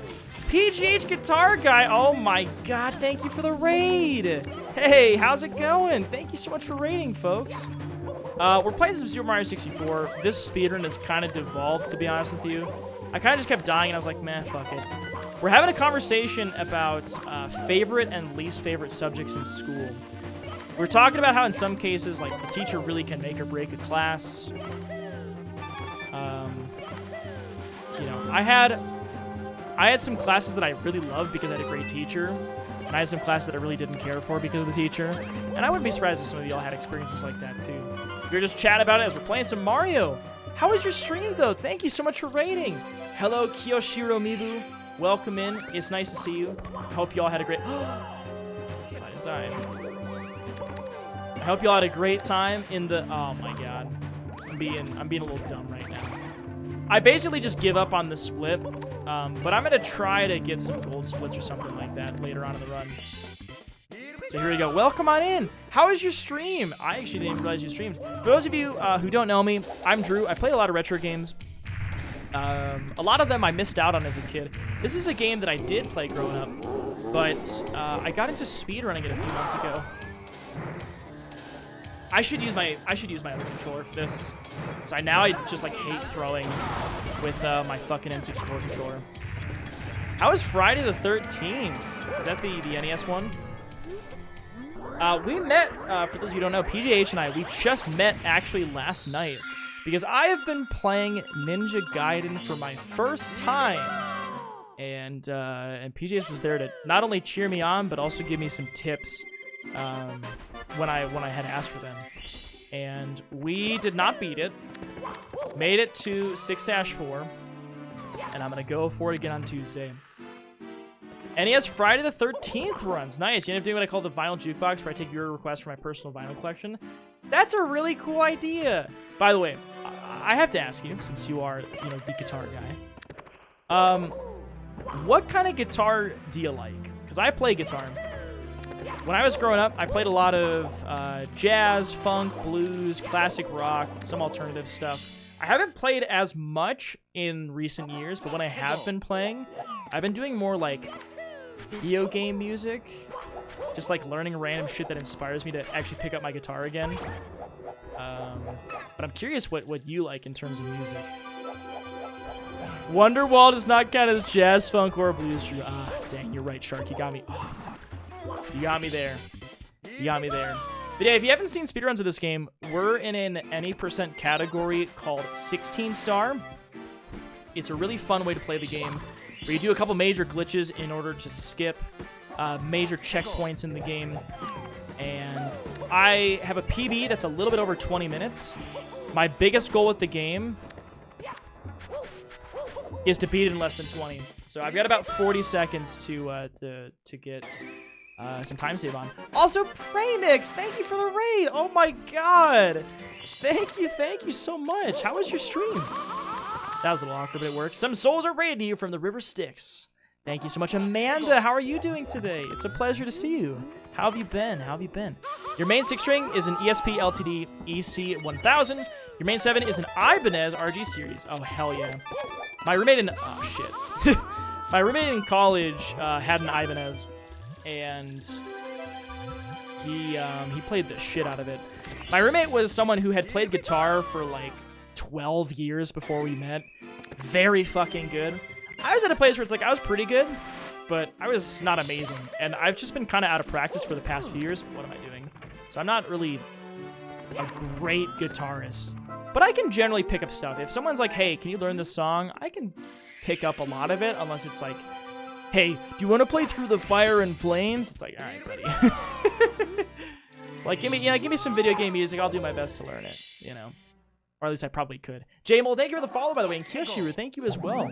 PGH Guitar Guy, oh my god, thank you for the raid. Hey, how's it going? Thank you so much for raiding, folks. We're playing some Super Mario 64. This speedrun has kind of devolved, to be honest with you. I kind of just kept dying, and I was like, meh, fuck it. We're having a conversation about favorite and least favorite subjects in school. We're talking about how in some cases, like, the teacher really can make or break a class. You know, I had some classes that I really loved because I had a great teacher, and I had some classes that I really didn't care for because of the teacher. And I wouldn't be surprised if some of y'all had experiences like that too. We're just chatting about it as we're playing some Mario. How was your stream though? Thank you so much for raiding. Hello, Kiyoshiro Mibu. Welcome in. It's nice to see you. I hope y'all had a great. I didn't die. I hope y'all had a great time in the. Oh my god, I'm being a little dumb right now. I basically just give up on the split, but I'm gonna try to get some gold splits or something like that later on in the run. So here we go. Welcome on in. How is your stream? I actually didn't even realize you streamed. For those of you who don't know me, I'm Drew. I play a lot of retro games. A lot of them I missed out on as a kid. This is a game that I did play growing up, but I got into speedrunning it a few months ago. I should use my other controller for this, because I just like hate throwing with my fucking N64 controller. How was Friday the 13th? Is that the NES one? We met, for those of you who don't know, PGH and I, we just met actually last night, because I have been playing Ninja Gaiden for my first time, and PGH was there to not only cheer me on, but also give me some tips when I had asked for them. And we did not beat it. Made it to 6-4, and I'm gonna go for it again on Tuesday. And he has Friday the 13th runs. Nice. You end up doing what I call the vinyl jukebox, where I take your request for my personal vinyl collection. That's a really cool idea. By the way, I have to ask you, since you are, the guitar guy. What kind of guitar do you like? Because I play guitar. When I was growing up, I played a lot of jazz, funk, blues, classic rock, some alternative stuff. I haven't played as much in recent years, but when I have been playing, I've been doing more like video game music. Just like learning random shit that inspires me to actually pick up my guitar again. But I'm curious what you like in terms of music. Wonderwall does not count as jazz, funk, or blues. Ah, dang, you're right, Shark. You got me. Oh, fuck. You got me there. You got me there. But yeah, if you haven't seen speedruns of this game, we're in an any % category called 16 star. It's a really fun way to play the game, where you do a couple major glitches in order to skip major checkpoints in the game. And I have a PB that's a little bit over 20 minutes. My biggest goal with the game is to beat it in less than 20. So I've got about 40 seconds to get some time save on. Also, Praynix, thank you for the raid. Oh my god. Thank you so much. How was your stream? That was a little awkward, but it worked. Some souls are raiding you from the River Styx. Thank you so much. Amanda, how are you doing today? It's a pleasure to see you. How have you been? How have you been? Your main 6 string is an ESP LTD EC1000. Your main 7 is an Ibanez RG series. Oh, hell yeah. My roommate in... Oh, shit. My roommate in college had an Ibanez, and he played the shit out of it. My roommate was someone who had played guitar for like 12 years before we met. Very fucking good. I was at a place where it's like I was pretty good, but I was not amazing. And I've just been kind of out of practice for the past few years. What am I doing? So I'm not really a great guitarist, but I can generally pick up stuff. If someone's like, hey, can you learn this song? I can pick up a lot of it, unless it's like, hey, do you want to play Through the Fire and Flames? It's like, all right, buddy. Like, give me some video game music. I'll do my best to learn it, Or at least I probably could. J-Mole, thank you for the follow, by the way. And Kiyoshiru, thank you as well.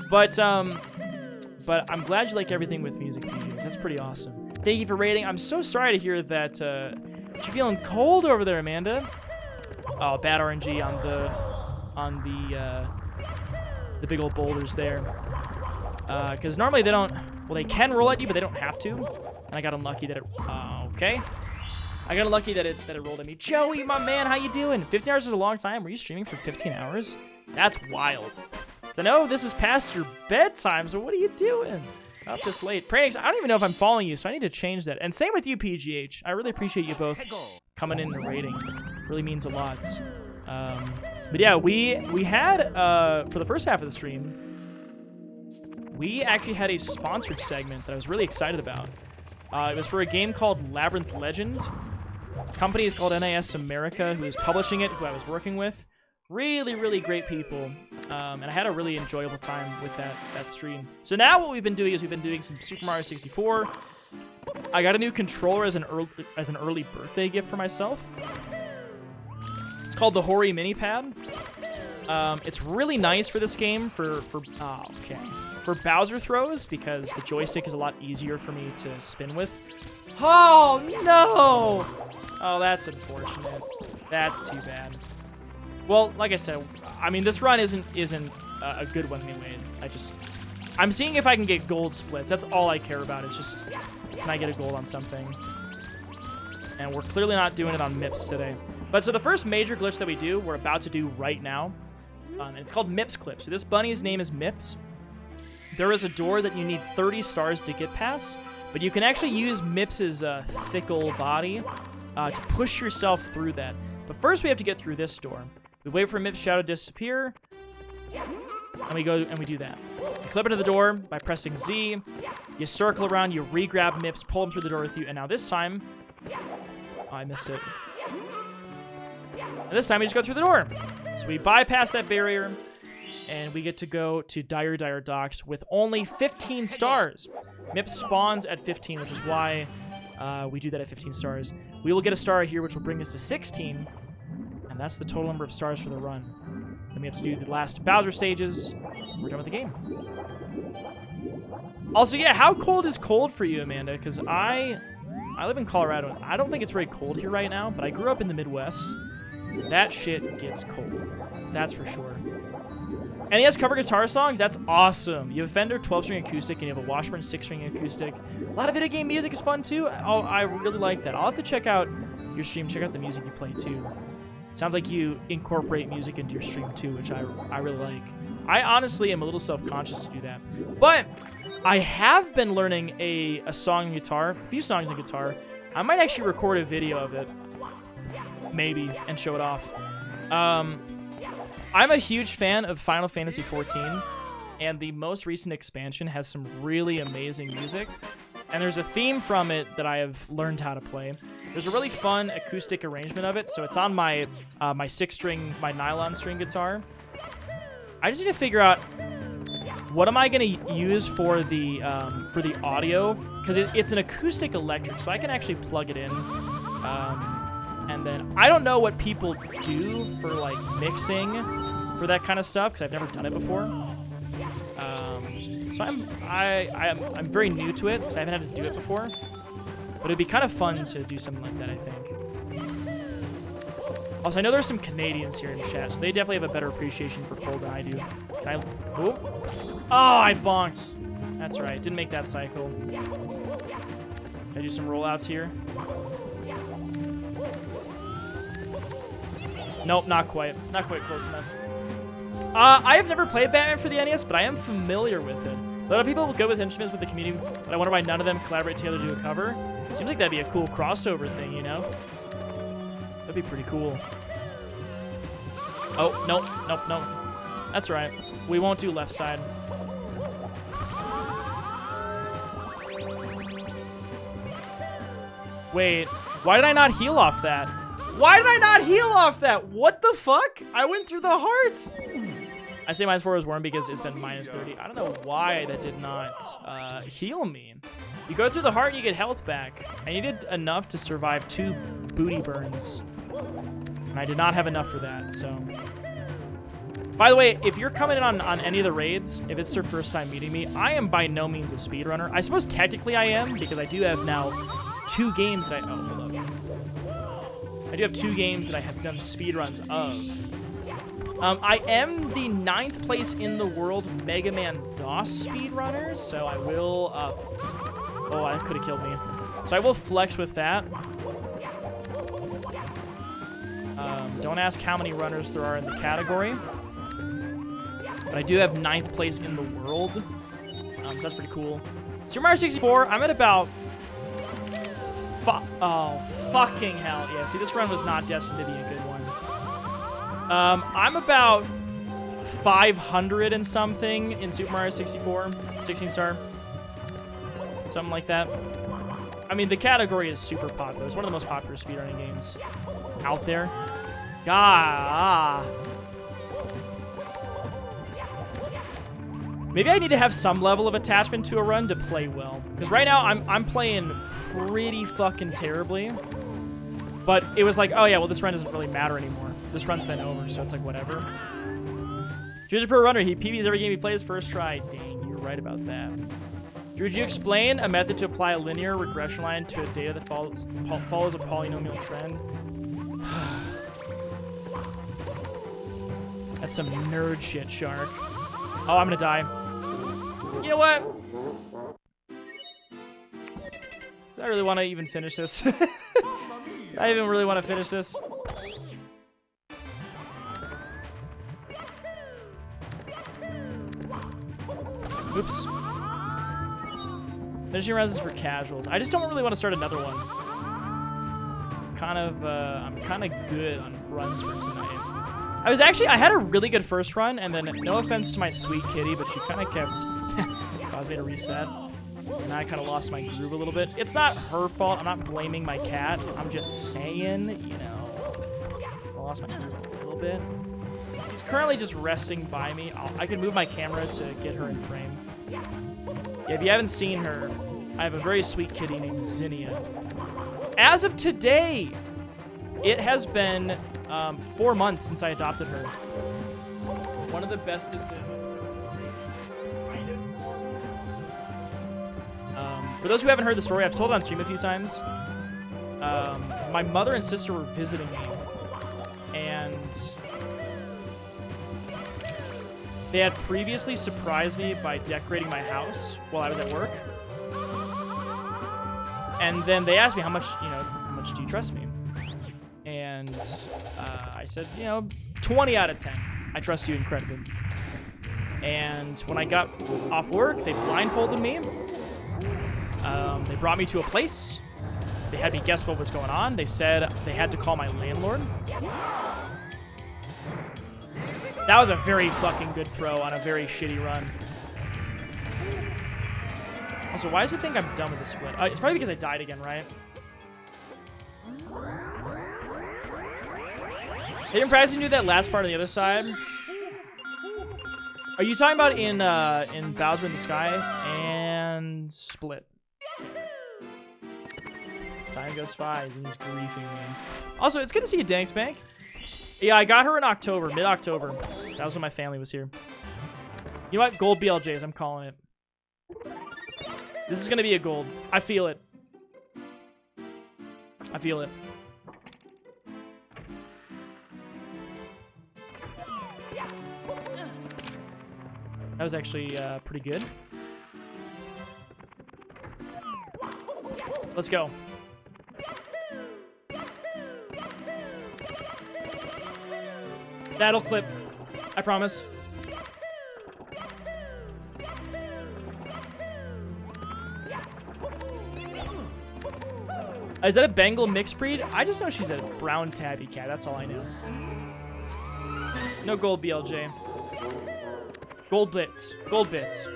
But I'm glad you like everything with music, PJ. That's pretty awesome. Thank you for rating. I'm so sorry to hear that you're feeling cold over there, Amanda. Oh, bad RNG on the big old boulders there. Because normally they don't... Well, they can roll at you, but they don't have to. And I got unlucky that it... okay. I got unlucky that it rolled at me. Joey, my man, how you doing? 15 hours is a long time. Were you streaming for 15 hours? That's wild. So no, this is past your bedtime, so what are you doing up this late? Praynix, I don't even know if I'm following you, so I need to change that. And same with you, PGH. I really appreciate you both coming in and rating. Really means a lot. But yeah, we had, for the first half of the stream, we actually had a sponsored segment that I was really excited about. It was for a game called Labyrinth Legend. The company is called NIS America, who is publishing it, who I was working with. Really, really great people. And I had a really enjoyable time with that stream. So now what we've been doing is we've been doing some Super Mario 64. I got a new controller as an early birthday gift for myself. It's called the Hori Mini Pad. It's really nice for this game for Bowser throws, because the joystick is a lot easier for me to spin with. Oh no! Oh, that's unfortunate. That's too bad. Well, like I said, I mean, this run isn't a good one anyway. I'm seeing if I can get gold splits. That's all I care about. It's just, can I get a gold on something? And we're clearly not doing it on MIPS today. But so the first major glitch that we're about to do right now, and it's called MIPS Clip. So this bunny's name is MIPS. There is a door that you need 30 stars to get past, but you can actually use Mips's fickle body to push yourself through that. But first we have to get through this door. We wait for Mips' shadow to disappear, and we go and we do that. You clip into the door by pressing Z, you circle around, you re-grab Mips, pull him through the door with you, and now this time... Oh, I missed it. And this time we just go through the door. So we bypass that barrier, and we get to go to Dire Dire Docks with only 15 stars. Mips spawns at 15, which is why we do that at 15 stars. We will get a star here, which will bring us to 16, and that's the total number of stars for the run. Then we have to do the last Bowser stages. We're done with the game. Also, yeah, how cold is cold for you, Amanda? Because I live in Colorado. I don't think it's very cold here right now, but I grew up in the Midwest. That shit gets cold. That's for sure. And he has cover guitar songs. That's awesome. You have a Fender 12-string acoustic, and you have a Washburn 6-string acoustic. A lot of video game music is fun, too. Oh, I really like that. I'll have to check out your stream. Check out the music you play, too. Sounds like you incorporate music into your stream, too, which I really like. I honestly am a little self-conscious to do that. But I have been learning a song on guitar, a few songs on guitar. I might actually record a video of it, maybe, and show it off. I'm a huge fan of Final Fantasy XIV, and the most recent expansion has some really amazing music. And there's a theme from it that I have learned how to play. There's a really fun acoustic arrangement of it, so it's on my my 6-string, my nylon string guitar. I just need to figure out what am I going to use for the audio, because it's an acoustic electric, so I can actually plug it in. And then I don't know what people do for like mixing for that kind of stuff, because I've never done it before. So I'm very new to it, because I haven't had to do it before. But it'd be kind of fun to do something like that, I think. Also, I know there's some Canadians here in chat, so they definitely have a better appreciation for cold than I do. Can I... Oh, I bonked. That's right. Didn't make that cycle. Can I do some rollouts here? Nope, not quite. Not quite close enough. I have never played Batman for the NES, but I am familiar with it. A lot of people go with instruments with the community, but I wonder why none of them collaborate together to do a cover. Seems like that'd be a cool crossover thing, you know? That'd be pretty cool. Oh, nope. That's right. We won't do left side. Wait, why did I not heal off that? Why did I not heal off that? What the fuck? I went through the heart. I say -4 was warm because it's been -30. I don't know why that did not heal me. You go through the heart, you get health back. I needed enough to survive 2 booty burns. And I did not have enough for that, so... By the way, if you're coming in on any of the raids, if it's your first time meeting me, I am by no means a speedrunner. I suppose technically I am, because I do have now 2 games that I... Oh, hold up. I do have 2 games that I have done speedruns of. I am the 9th place in the world Mega Man DOS speedrunner, so I will... Oh, that could have killed me. So I will flex with that. Don't ask how many runners there are in the category. But I do have 9th place in the world. So that's pretty cool. Super Mario 64, I'm at about... Oh, fucking hell. Yeah, see, this run was not destined to be a good one. I'm about 500 and something in Super Mario 64. 16 star. Something like that. I mean, the category is super popular. It's one of the most popular speedrunning games out there. Maybe I need to have some level of attachment to a run to play well. Because right now, I'm playing pretty fucking terribly. But it was like, oh yeah, well, this run doesn't really matter anymore. This run's been over, so it's like, whatever. Drew's a pro runner. He PBs every game he plays first try. Dang, you're right about that. Drew, would you explain a method to apply a linear regression line to a data that follows a polynomial trend? That's some nerd shit, Shark. Oh, I'm gonna die. You know what? Do I really want to even finish this? Do I even really want to finish this? Oops. Finishing rounds is for casuals. I just don't really want to start another one. I'm kind of good on runs for tonight. I had a really good first run, and then no offense to my sweet kitty, but she kind of kept causing me to reset. And I kind of lost my groove a little bit. It's not her fault. I'm not blaming my cat. I'm just saying, you know, I lost my groove a little bit. She's currently just resting by me. I can move my camera to get her in frame. Yeah, if you haven't seen her, I have a very sweet kitty named Zinnia. As of today, it has been 4 months since I adopted her. One of the best decisions. For those who haven't heard the story, I've told it on stream a few times. My mother and sister were visiting me, and they had previously surprised me by decorating my house while I was at work. And then they asked me, how much do you trust me? And I said, 20 out of 10. I trust you incredibly. And when I got off work, they blindfolded me. They brought me to a place. They had me guess what was going on. They said they had to call my landlord. That was a very fucking good throw on a very shitty run. Also, why does it think I'm done with the split? It's probably because I died again, right? They didn't practice do that last part on the other side. Are you talking about in Bowser in the Sky and Split? Time goes fast and he's griefing me. Also, it's good to see you, Dankspank. Yeah, I got her in October, mid-October. That was when my family was here. You know what? Gold BLJs, I'm calling it. This is gonna be a gold. I feel it. I feel it. That was actually pretty good. Let's go. That'll clip. I promise. Is that a Bengal mixed breed? I just know she's a brown tabby cat. That's all I know. No gold BLJ. Gold blitz. Gold bits.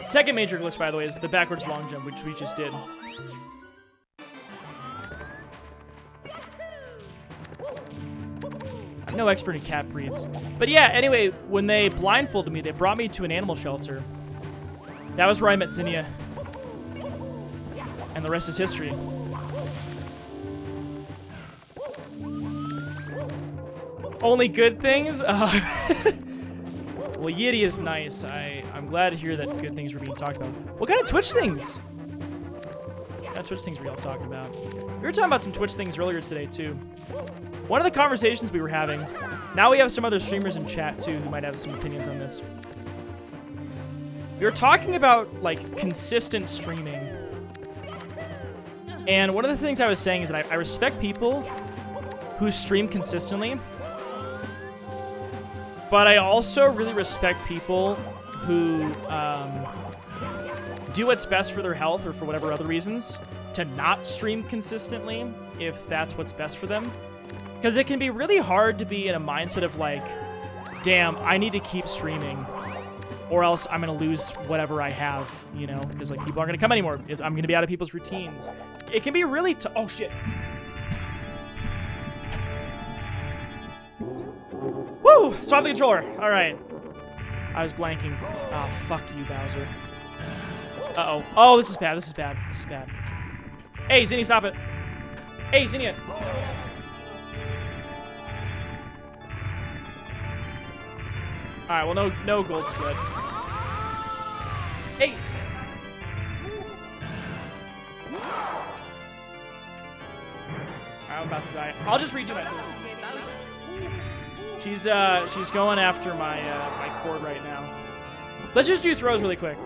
Second major glitch, by the way, is the backwards long jump, which we just did. I'm no expert in cat breeds. But yeah, anyway, when they blindfolded me, they brought me to an animal shelter. That was where I met Zinnia. And the rest is history. Only good things? Well, Yiddy is nice. I'm glad to hear that good things were being talked about. What kind of Twitch things? What kind of Twitch things were y'all talking about? We were talking about some Twitch things earlier today, too. One of the conversations we were having, now we have some other streamers in chat, too, who might have some opinions on this. We were talking about, like, consistent streaming. And one of the things I was saying is that I respect people who stream consistently. But I also really respect people who do what's best for their health or for whatever other reasons to not stream consistently if that's what's best for them. Because it can be really hard to be in a mindset of like, damn, I need to keep streaming or else I'm going to lose whatever I have, you know? Because like people aren't going to come anymore. I'm going to be out of people's routines. It can be really oh shit. Woo! Swap the controller. All right. I was blanking. Oh, fuck you, Bowser. Uh-oh. Oh, this is bad. This is bad. This is bad. Hey, Zinnia, stop it. Hey, Zinnia. All right, well, no gold split. Hey. I'm about to die. I'll just redo my first. She's going after my my cord right now. Let's just do throws really quick.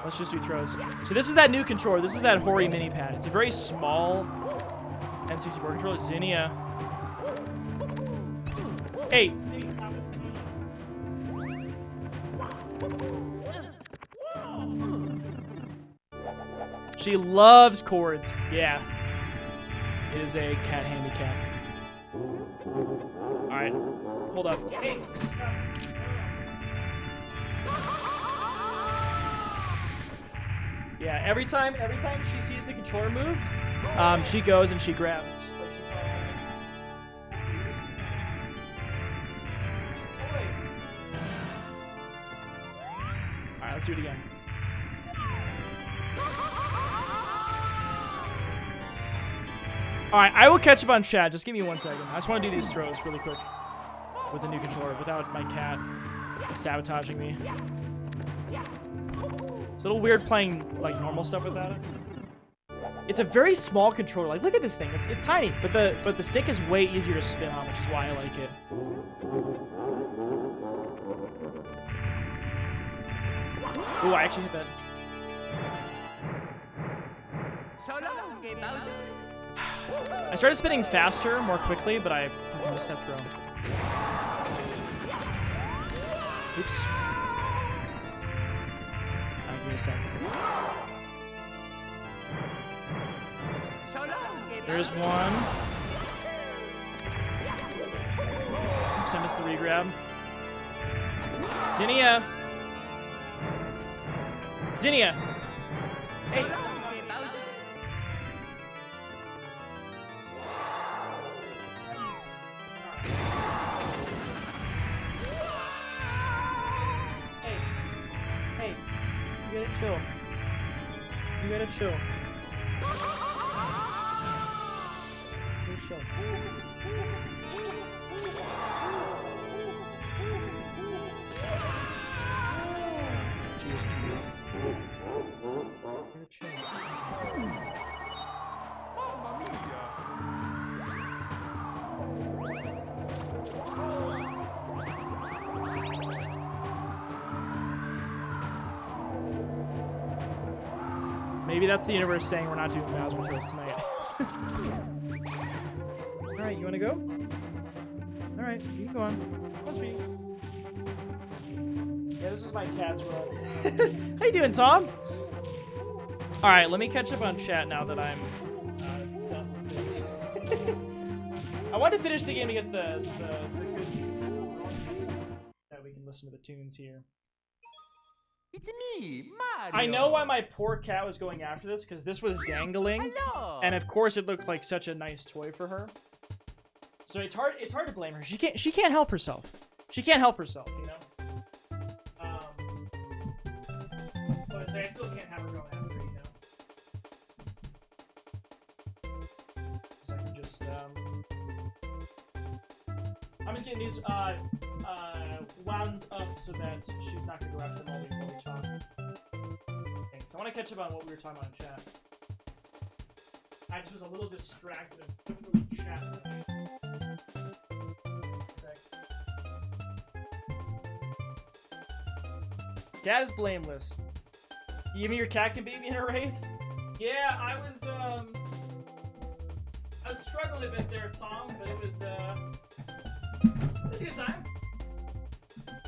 Let's just do throws. So this is that new controller. This is that Hori mini pad. It's a very small N64 controller. Zinnia. Hey, Zinnia, stop it. She loves cords. Yeah. It is a cat handicap. Alright. Hold up. Hey! Yeah, every time she sees the controller move, she goes and she grabs. Alright, let's do it again. Alright, I will catch up on chat. Just give me 1 second. I just want to do these throws really quick. with the new controller without my cat sabotaging me. It's a little weird playing like normal stuff without it. It's a very small controller. Like, look at this thing. It's tiny, but the stick is way easier to spin on, which is why I like it. Ooh, I actually hit that. I started spinning faster, more quickly, but I fucking missed that throw. Oops. Give me a sec. There's one. Oops, I missed the regrab. Zinnia! Zinnia! Hey! Hey! You gotta chill. You gotta chill. Chill. Jeez, chill. Maybe that's the universe saying we're not doing Bowser Bros tonight. Alright, you wanna go? Alright, you can go on. Must be. Yeah, this is my cat's run. How you doing, Tom? Alright, let me catch up on chat now that I'm done with this. I wanted to finish the game to get the good news. That we can listen to the tunes here. It's me, Mario. I know why my poor cat was going after this, because this was dangling. Hello. And of course it looked like such a nice toy for her. So it's hard to blame her. She can't help herself. She can't help herself, you know? But I still can't have her go after her, you know? So I can just I'm just getting these wound up so that she's not gonna go after them all while we talk. Okay, so I want to catch up on what we were talking about in chat. I just was a little distracted and couldn't really chat for things. Sec. Cat is blameless. You mean your cat can beat me in a race? Yeah, I was struggling a bit there, Tom, but it was a good time.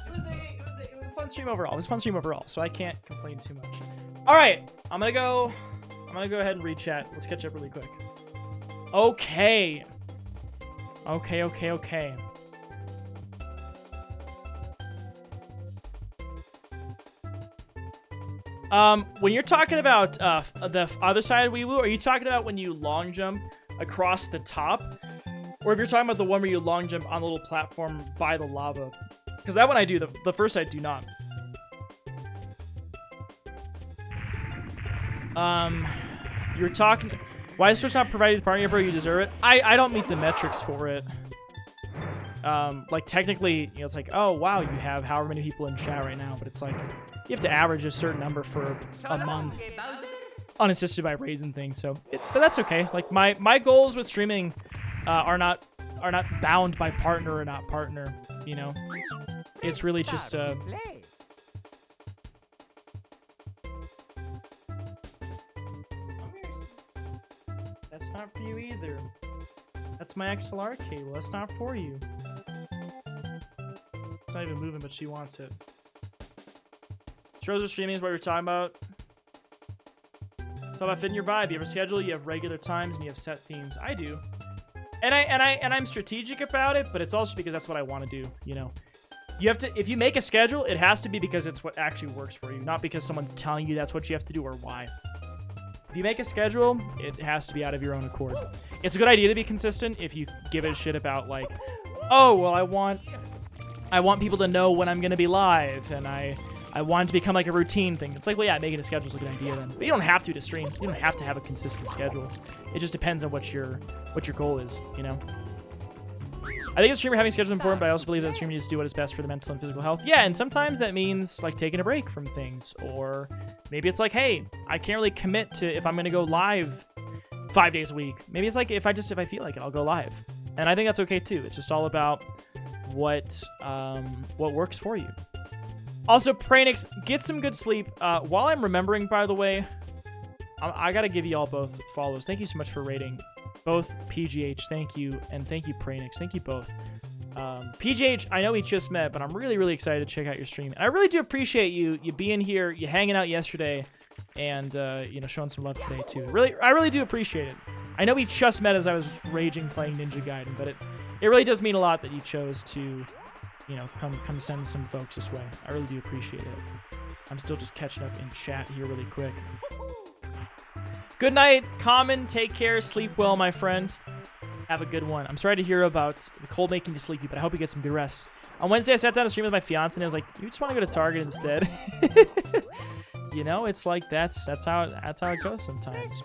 It was a fun stream overall. It was a fun stream overall, so I can't complain too much. All right, I'm gonna go ahead and read chat. Let's catch up really quick. Okay. When you're talking about the other side of Wii Woo, are you talking about when you long jump across the top? Or if you're talking about the one where you long jump on the little platform by the lava? Because that one I do, the first side do not. You're talking... Why is Switch not provided with Mario Bro? You deserve it. I don't meet the metrics for it. Like, technically, you know, it's like, oh, wow, you have however many people in chat right now, but it's like, you have to average a certain number for a month, unassisted by Raisin things, so... But that's okay. Like, my goals with streaming are not bound by partner or not partner, you know? It's really just, That's not for you either. That's my XLR cable. That's not for you. It's not even moving, but she wants it. Shows of streaming is what you're talking about. It's all about fitting your vibe. You have a schedule, you have regular times, and you have set themes. I do. And I'm strategic about it, but it's also because that's what I want to do, you know. You have to, if you make a schedule, it has to be because it's what actually works for you, not because someone's telling you that's what you have to do or why. If you make a schedule, it has to be out of your own accord. It's a good idea to be consistent if you give it a shit about, like, oh, well, I want people to know when I'm going to be live, and I want it to become like a routine thing. It's like, well, yeah, making a schedule is a good idea then. But you don't have to stream. You don't have to have a consistent schedule. It just depends on what your goal is, you know? I think a streamer having a schedule is important, but I also believe that the streamer needs to do what is best for the mental and physical health. Yeah, and sometimes that means like taking a break from things, or maybe it's like, hey, I can't really commit to if I'm going to go live 5 days a week. Maybe it's like if I feel like it, I'll go live, and I think that's okay too. It's just all about what works for you. Also, Pranix, get some good sleep. While I'm remembering, by the way, I gotta give you all both follows. Thank you so much for rating. Both PGH, thank you, and thank you Pranix, thank you both. PGH, I know we just met, but I'm really, really excited to check out your stream. And I really do appreciate you being here, you hanging out yesterday, and showing some love today too. I really do appreciate it. I know we just met as I was raging playing Ninja Gaiden, but it really does mean a lot that you chose to, come send some folks this way. I really do appreciate it. I'm still just catching up in chat here really quick. Good night, Common. Take care. Sleep well, my friend. Have a good one. I'm sorry to hear about the cold making you sleepy, but I hope you get some good rest. On Wednesday, I sat down to stream with my fiance, and I was like, "You just want to go to Target instead?" It's like that's how it goes sometimes.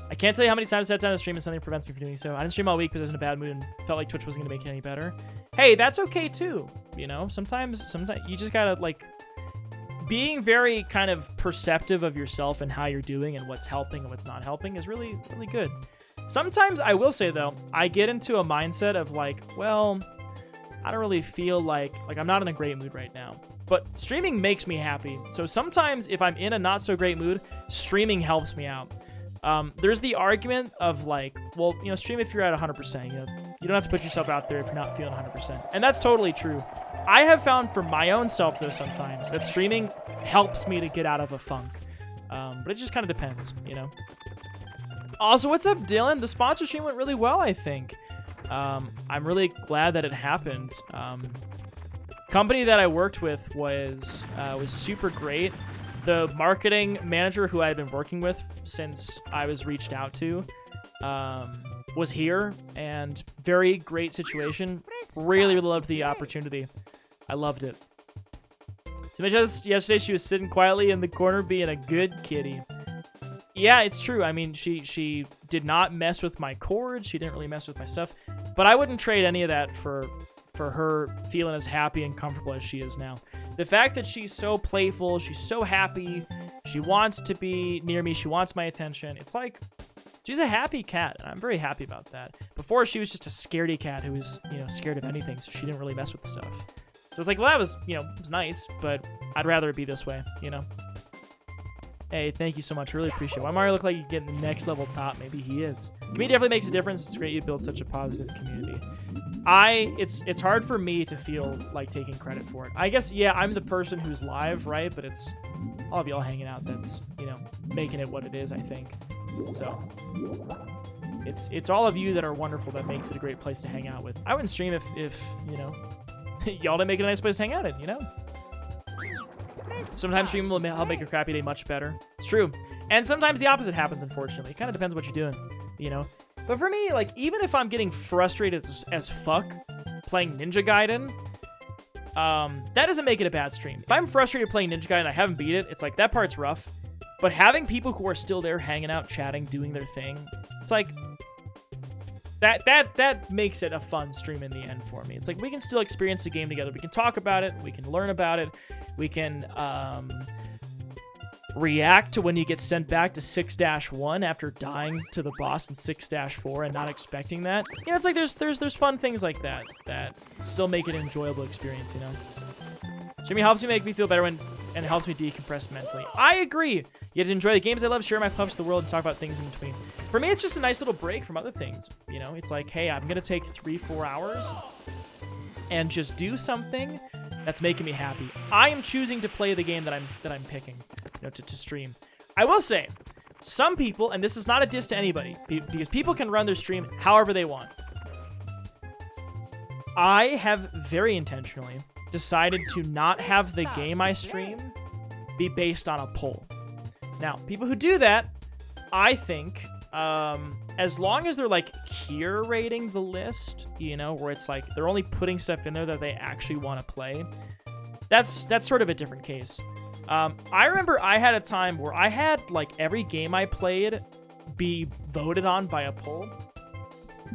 I can't tell you how many times I sat down to stream and something prevents me from doing so. I didn't stream all week because I was in a bad mood and felt like Twitch wasn't gonna make it any better. Hey, that's okay too. Sometimes you just gotta like. Being very kind of perceptive of yourself and how you're doing and what's helping and what's not helping is really, really good. Sometimes, I will say though, I get into a mindset of like, well, I don't really feel like I'm not in a great mood right now. But streaming makes me happy. So sometimes if I'm in a not so great mood, streaming helps me out. There's the argument of like, well, stream if you're at 100%. You don't have to put yourself out there if you're not feeling 100%. And that's totally true. I have found for my own self, though, sometimes that streaming helps me to get out of a funk. But it just kind of depends, Also, what's up, Dylan? The sponsor stream went really well, I think. I'm really glad that it happened. Company that I worked with was super great. The marketing manager who I had been working with since I was reached out to was here, and very great situation. Really, really loved the opportunity. I loved it. So yesterday she was sitting quietly in the corner being a good kitty. Yeah, it's true. I mean, she did not mess with my cords. She didn't really mess with my stuff. But I wouldn't trade any of that for her feeling as happy and comfortable as she is now. The fact that she's so playful, she's so happy, she wants to be near me, she wants my attention. It's like, she's a happy cat, and I'm very happy about that. Before, she was just a scaredy cat who was, scared of anything, so she didn't really mess with stuff. So it's like, well, that was, it was nice, but I'd rather it be this way, Hey, thank you so much. Really appreciate it. Why Mario look like you get the next level top? Maybe he is. Community definitely makes a difference. It's great you build such a positive community. It's hard for me to feel like taking credit for it. I guess, yeah, I'm the person who's live, right? But it's all of y'all hanging out that's, making it what it is, I think. So it's all of you that are wonderful that makes it a great place to hang out with. I wouldn't stream if y'all didn't make it a nice place to hang out in, Sometimes streaming will help make your crappy day much better. It's true. And sometimes the opposite happens, unfortunately. It kind of depends what you're doing, But for me, like, even if I'm getting frustrated as fuck playing Ninja Gaiden, that doesn't make it a bad stream. If I'm frustrated playing Ninja Gaiden and I haven't beat it, it's like, that part's rough. But having people who are still there, hanging out, chatting, doing their thing, it's like, that makes it a fun stream in the end for me. It's like, we can still experience the game together. We can talk about it. We can learn about it. We can react to when you get sent back to 6-1 after dying to the boss in 6-4 and not expecting that. It's like there's fun things like that still make it an enjoyable experience, Streaming helps me make me feel better and it helps me decompress mentally. I agree. You get to enjoy the games I love, share my pups with the world, and talk about things in between. For me, it's just a nice little break from other things. It's like, hey, I'm gonna take 3-4 hours and just do something that's making me happy. I am choosing to play the game that I'm picking, to stream. I will say, some people, and this is not a diss to anybody, because people can run their stream however they want. I have very intentionally decided to not have the game I stream be based on a poll. Now, people who do that, I think, as long as they're like curating the list, where it's like they're only putting stuff in there that they actually want to play, that's sort of a different case. I remember I had a time where I had like every game I played be voted on by a poll.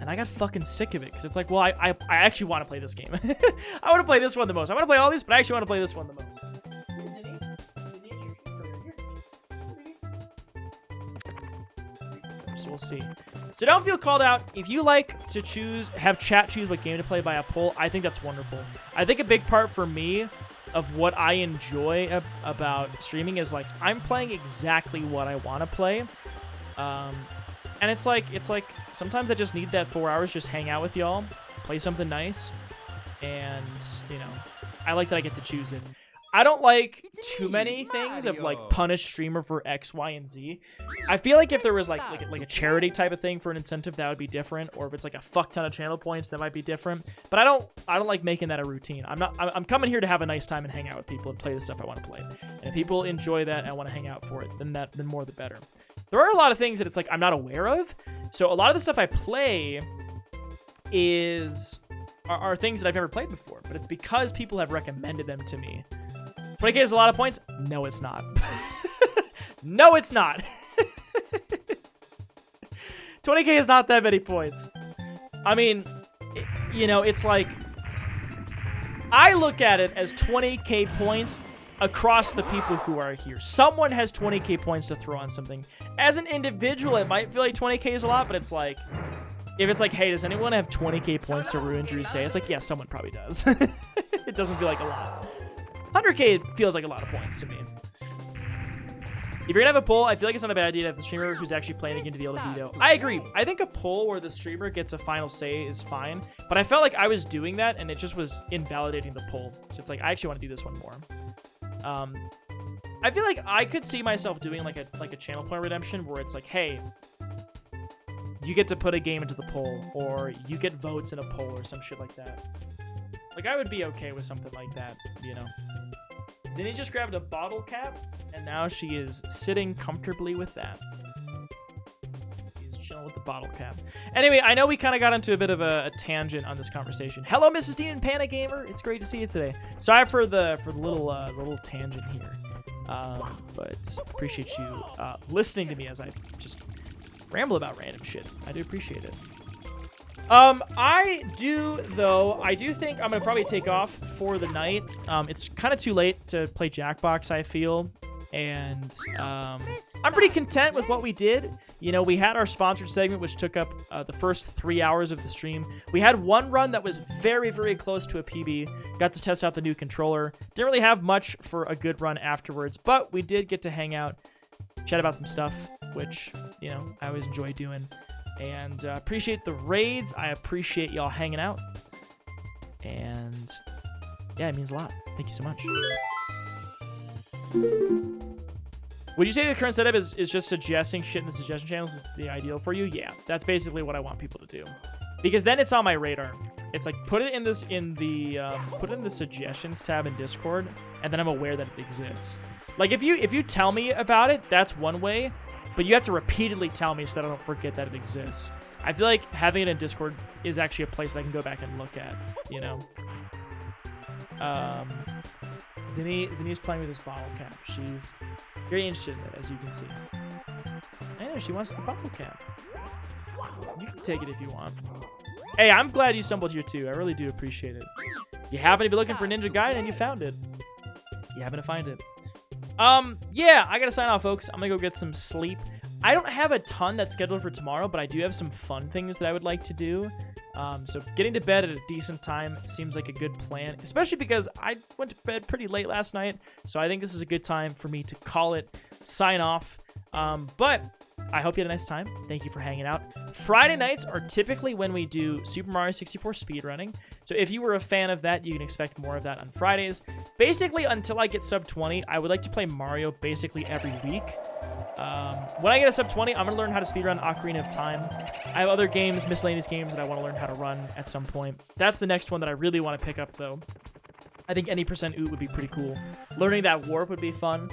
And I got fucking sick of it because it's like, well, I actually want to play this game. I want to play this one the most. I want to play all these, but I actually want to play this one the most. So we'll see. So don't feel called out. If you like to have chat choose what game to play by a poll, I think that's wonderful. I think a big part for me of what I enjoy about streaming is like I'm playing exactly what I want to play. And it's like sometimes I just need that 4 hours, just hang out with y'all, play something nice, and you know, I like that I get to choose it. I don't like too many things of like punish streamer for X, Y, and Z. I feel like if there was like a charity type of thing for an incentive, that would be different. Or if it's like a fuck ton of channel points, that might be different. But I don't like making that a routine. I'm coming here to have a nice time and hang out with people and play the stuff I want to play. And if people enjoy that and want to hang out for it, then more the better. There are a lot of things that it's like I'm not aware of. So a lot of the stuff I play are things that I've never played before, but it's because people have recommended them to me. 20k is a lot of points? No, it's not. No, it's not. 20k is not that many points. I mean, you know, it's like I look at it as 20k points across the people who are here. Someone has 20k points to throw on something. As an individual, it might feel like 20k is a lot, but it's like, if it's like, hey, does anyone have 20k points to ruin Drew's day? It's like, yeah, someone probably does. It doesn't feel like a lot. 100k feels like a lot of points to me. If you're gonna have a poll, I feel like it's not a bad idea to have the streamer who's actually playing the game to be able to veto. I agree. I think a poll where the streamer gets a final say is fine, but I felt like I was doing that and it just was invalidating the poll. So it's like, I actually want to do this one more. I feel like I could see myself doing like a channel point redemption where it's like, hey, you get to put a game into the poll, or you get votes in a poll, or some shit like that. Like, I would be okay with something like that, you know. Zinni just grabbed a bottle cap, and now she is sitting comfortably with that. She's chilling with the bottle cap. Anyway, I know we kind of got into a bit of a tangent on this conversation. Hello, Mrs. Demon Panic Gamer. It's great to see you today. Sorry for the little tangent here, but appreciate you listening to me as I just ramble about random shit. I do appreciate it. I do think I'm gonna probably take off for the night. It's kind of too late to play Jackbox, I feel, and I'm pretty content with what we did. You know, we had our sponsored segment, which took up the first 3 hours of the stream. We had one run that was very, very close to a PB. Got to test out the new controller. Didn't really have much for a good run afterwards, but we did get to hang out, chat about some stuff, which, you know, I always enjoy doing. And appreciate the raids. I appreciate y'all hanging out. And yeah, it means a lot. Thank you so much. Would you say the current setup is just suggesting shit in the suggestion channels is the ideal for you? Yeah, that's basically what I want people to do. Because then it's on my radar. It's like put it in the suggestions tab in Discord, and then I'm aware that it exists. Like if you tell me about it, that's one way. But you have to repeatedly tell me so that I don't forget that it exists. I feel like having it in Discord is actually a place that I can go back and look at, you know? Zinni's playing with this bottle cap. She's very interested in it, as you can see. I know, she wants the bottle cap. You can take it if you want. Hey, I'm glad you stumbled here too. I really do appreciate it. You happen to be looking for Ninja Gaiden and you found it. You happen to find it. Yeah, I gotta sign off, folks. I'm gonna go get some sleep. I don't have a ton that's scheduled for tomorrow, but I do have some fun things that I would like to do. So getting to bed at a decent time seems like a good plan, especially because I went to bed pretty late last night. So I think this is a good time for me to call it, sign off. But I hope you had a nice time. Thank you for hanging out. Friday nights are typically when we do Super Mario 64 speedrunning. So if you were a fan of that, you can expect more of that on Fridays. Basically, until I get sub 20, I would like to play Mario basically every week. When I get a sub 20, I'm going to learn how to speedrun Ocarina of Time. I have other games, miscellaneous games, that I want to learn how to run at some point. That's the next one that I really want to pick up, though. I think any % oot would be pretty cool. Learning that warp would be fun.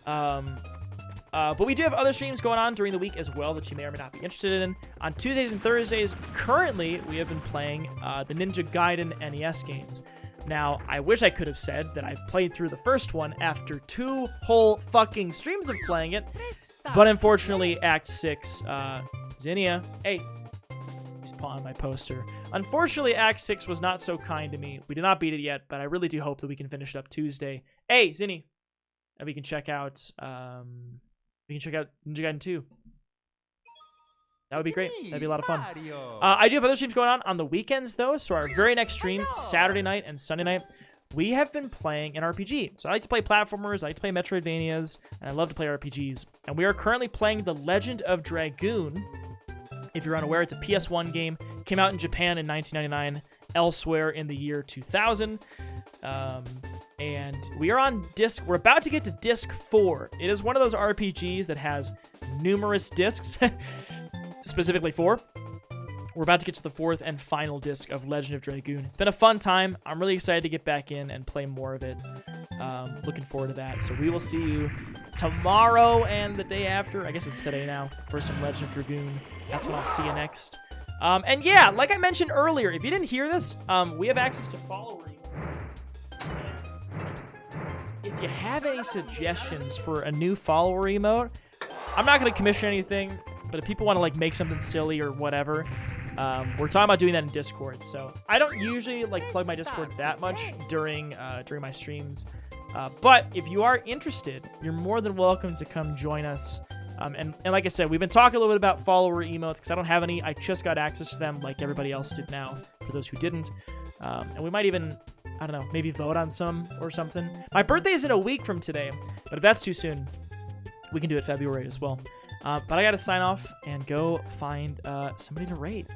But we do have other streams going on during the week as well that you may or may not be interested in. On Tuesdays and Thursdays, currently, we have been playing the Ninja Gaiden NES games. Now, I wish I could have said that I've played through the first one after 2 whole fucking streams of playing it, but unfortunately, Act 6, Zinnia, hey, He's pawing my poster. Unfortunately, Act 6 was not so kind to me. We did not beat it yet, but I really do hope that we can finish it up Tuesday. Hey, Zinni, and we can check out Ninja Gaiden 2. That would be great. That'd be a lot of fun. I do have other streams going on the weekends, though. So our very next stream, Saturday night and Sunday night, we have been playing an RPG. So I like to play platformers, I like to play Metroidvanias, and I love to play RPGs. And we are currently playing The Legend of Dragoon. If you're unaware, it's a PS1 game. Came out in Japan in 1999, elsewhere in the year 2000. And we are on disc. We're about to get to disc 4. It is one of those RPGs that has numerous discs. Specifically 4. We're about to get to the 4th and final disc of Legend of Dragoon. It's been a fun time. I'm really excited to get back in and play more of it. Looking forward to that. So we will see you tomorrow and the day after. I guess it's today now for some Legend of Dragoon. That's when I'll see you next. And yeah, like I mentioned earlier, if you didn't hear this, we have access to follower emotes. If you have any suggestions for a new follower emote, I'm not going to commission anything. But if people want to like make something silly or whatever, we're talking about doing that in Discord. So I don't usually like plug my Discord that much during my streams. But if you are interested, you're more than welcome to come join us. And like I said, we've been talking a little bit about follower emotes because I don't have any. I just got access to them like everybody else did now, for those who didn't. And we might even, I don't know, maybe vote on some or something. My birthday is in a week from today, but if that's too soon, we can do it February as well. But I gotta sign off and go find somebody to raid.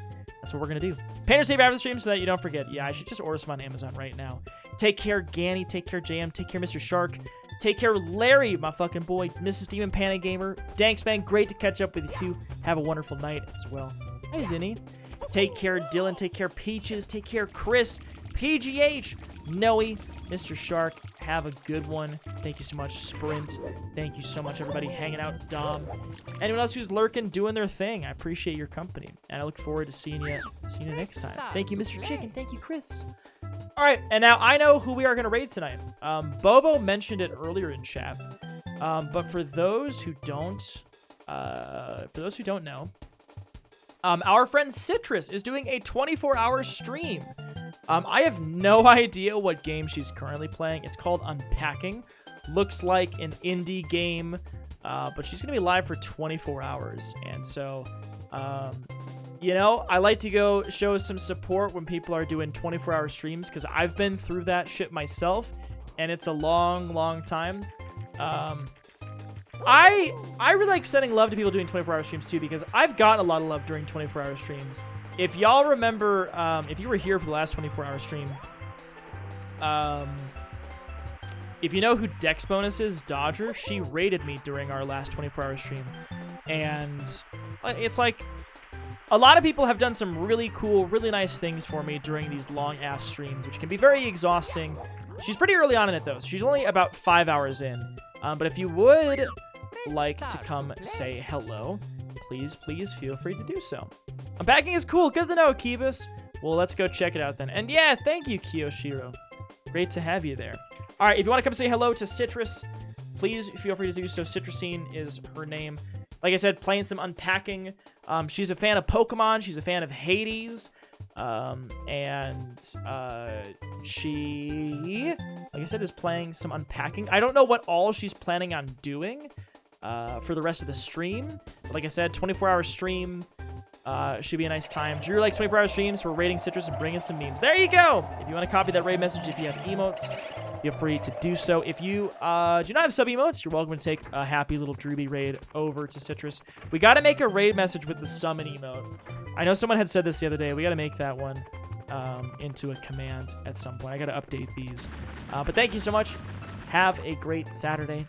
That's what we're gonna do. Painter save after the stream so that you don't forget. Yeah, I should just order some on Amazon right now. Take care, Ganny. Take care, JM. Take care, Mr. Shark. Take care, Larry, my fucking boy. Mrs. Demon Panic Gamer. Danks, man. Great to catch up with you too. Have a wonderful night as well. Hi, Zinni. Take care, Dylan. Take care, Peaches. Take care, Chris. PGH. Noe. Mr. Shark. Have a good one. Thank you so much, Sprint. Thank you so much, everybody hanging out. Dom. Anyone else who's lurking, doing their thing. I appreciate your company, and I look forward to seeing you next time. Thank you, Mr. Chicken. Thank you, Chris. All right, and now I know who we are going to raid tonight. Bobo mentioned it earlier in chat, but for those who don't know, our friend Citrus is doing a 24-hour stream. I have no idea what game she's currently playing. It's called Unpacking. Looks like an indie game, but she's going to be live for 24 hours. And so, you know, I like to go show some support when people are doing 24-hour streams because I've been through that shit myself, and it's a long, long time. I really like sending love to people doing 24-hour streams too because I've gotten a lot of love during 24-hour streams. If y'all remember, if you were here for the last 24-hour stream, if you know who Dex Bonus is, Dodger, she raided me during our last 24-hour stream. And it's like, a lot of people have done some really cool, really nice things for me during these long-ass streams, which can be very exhausting. She's pretty early on in it, though. So she's only about 5 hours in. But if you would like to come say hello, please feel free to do so. Unpacking is cool. Good to know, Kivas. Well, let's go check it out then. And yeah, thank you, Kiyoshiro. Great to have you there. All right, if you want to come say hello to Citrus, please feel free to do so. Citrusine is her name. Like I said, playing some Unpacking. She's a fan of Pokemon. She's a fan of Hades. She, like I said, is playing some Unpacking. I don't know what all she's planning on doing for the rest of the stream. But like I said, 24-hour stream should be a nice time. Drew likes 24-hour streams. We're raiding Citrus and bringing some memes. There you go. If you want to copy that raid message, if you have emotes, feel free to do so. If you do not have sub emotes, you're welcome to take a happy little Drewby raid over to Citrus. We got to make a raid message with the summon emote. I know someone had said this the other day. We got to make that one into a command at some point. I got to update these. But thank you so much. Have a great Saturday.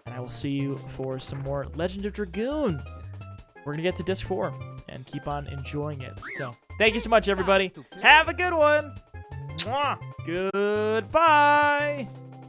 And I will see you for some more Legend of Dragoon. We're going to get to Disc 4 and keep on enjoying it. So thank you so much, everybody. Have a good one. Mwah. Goodbye.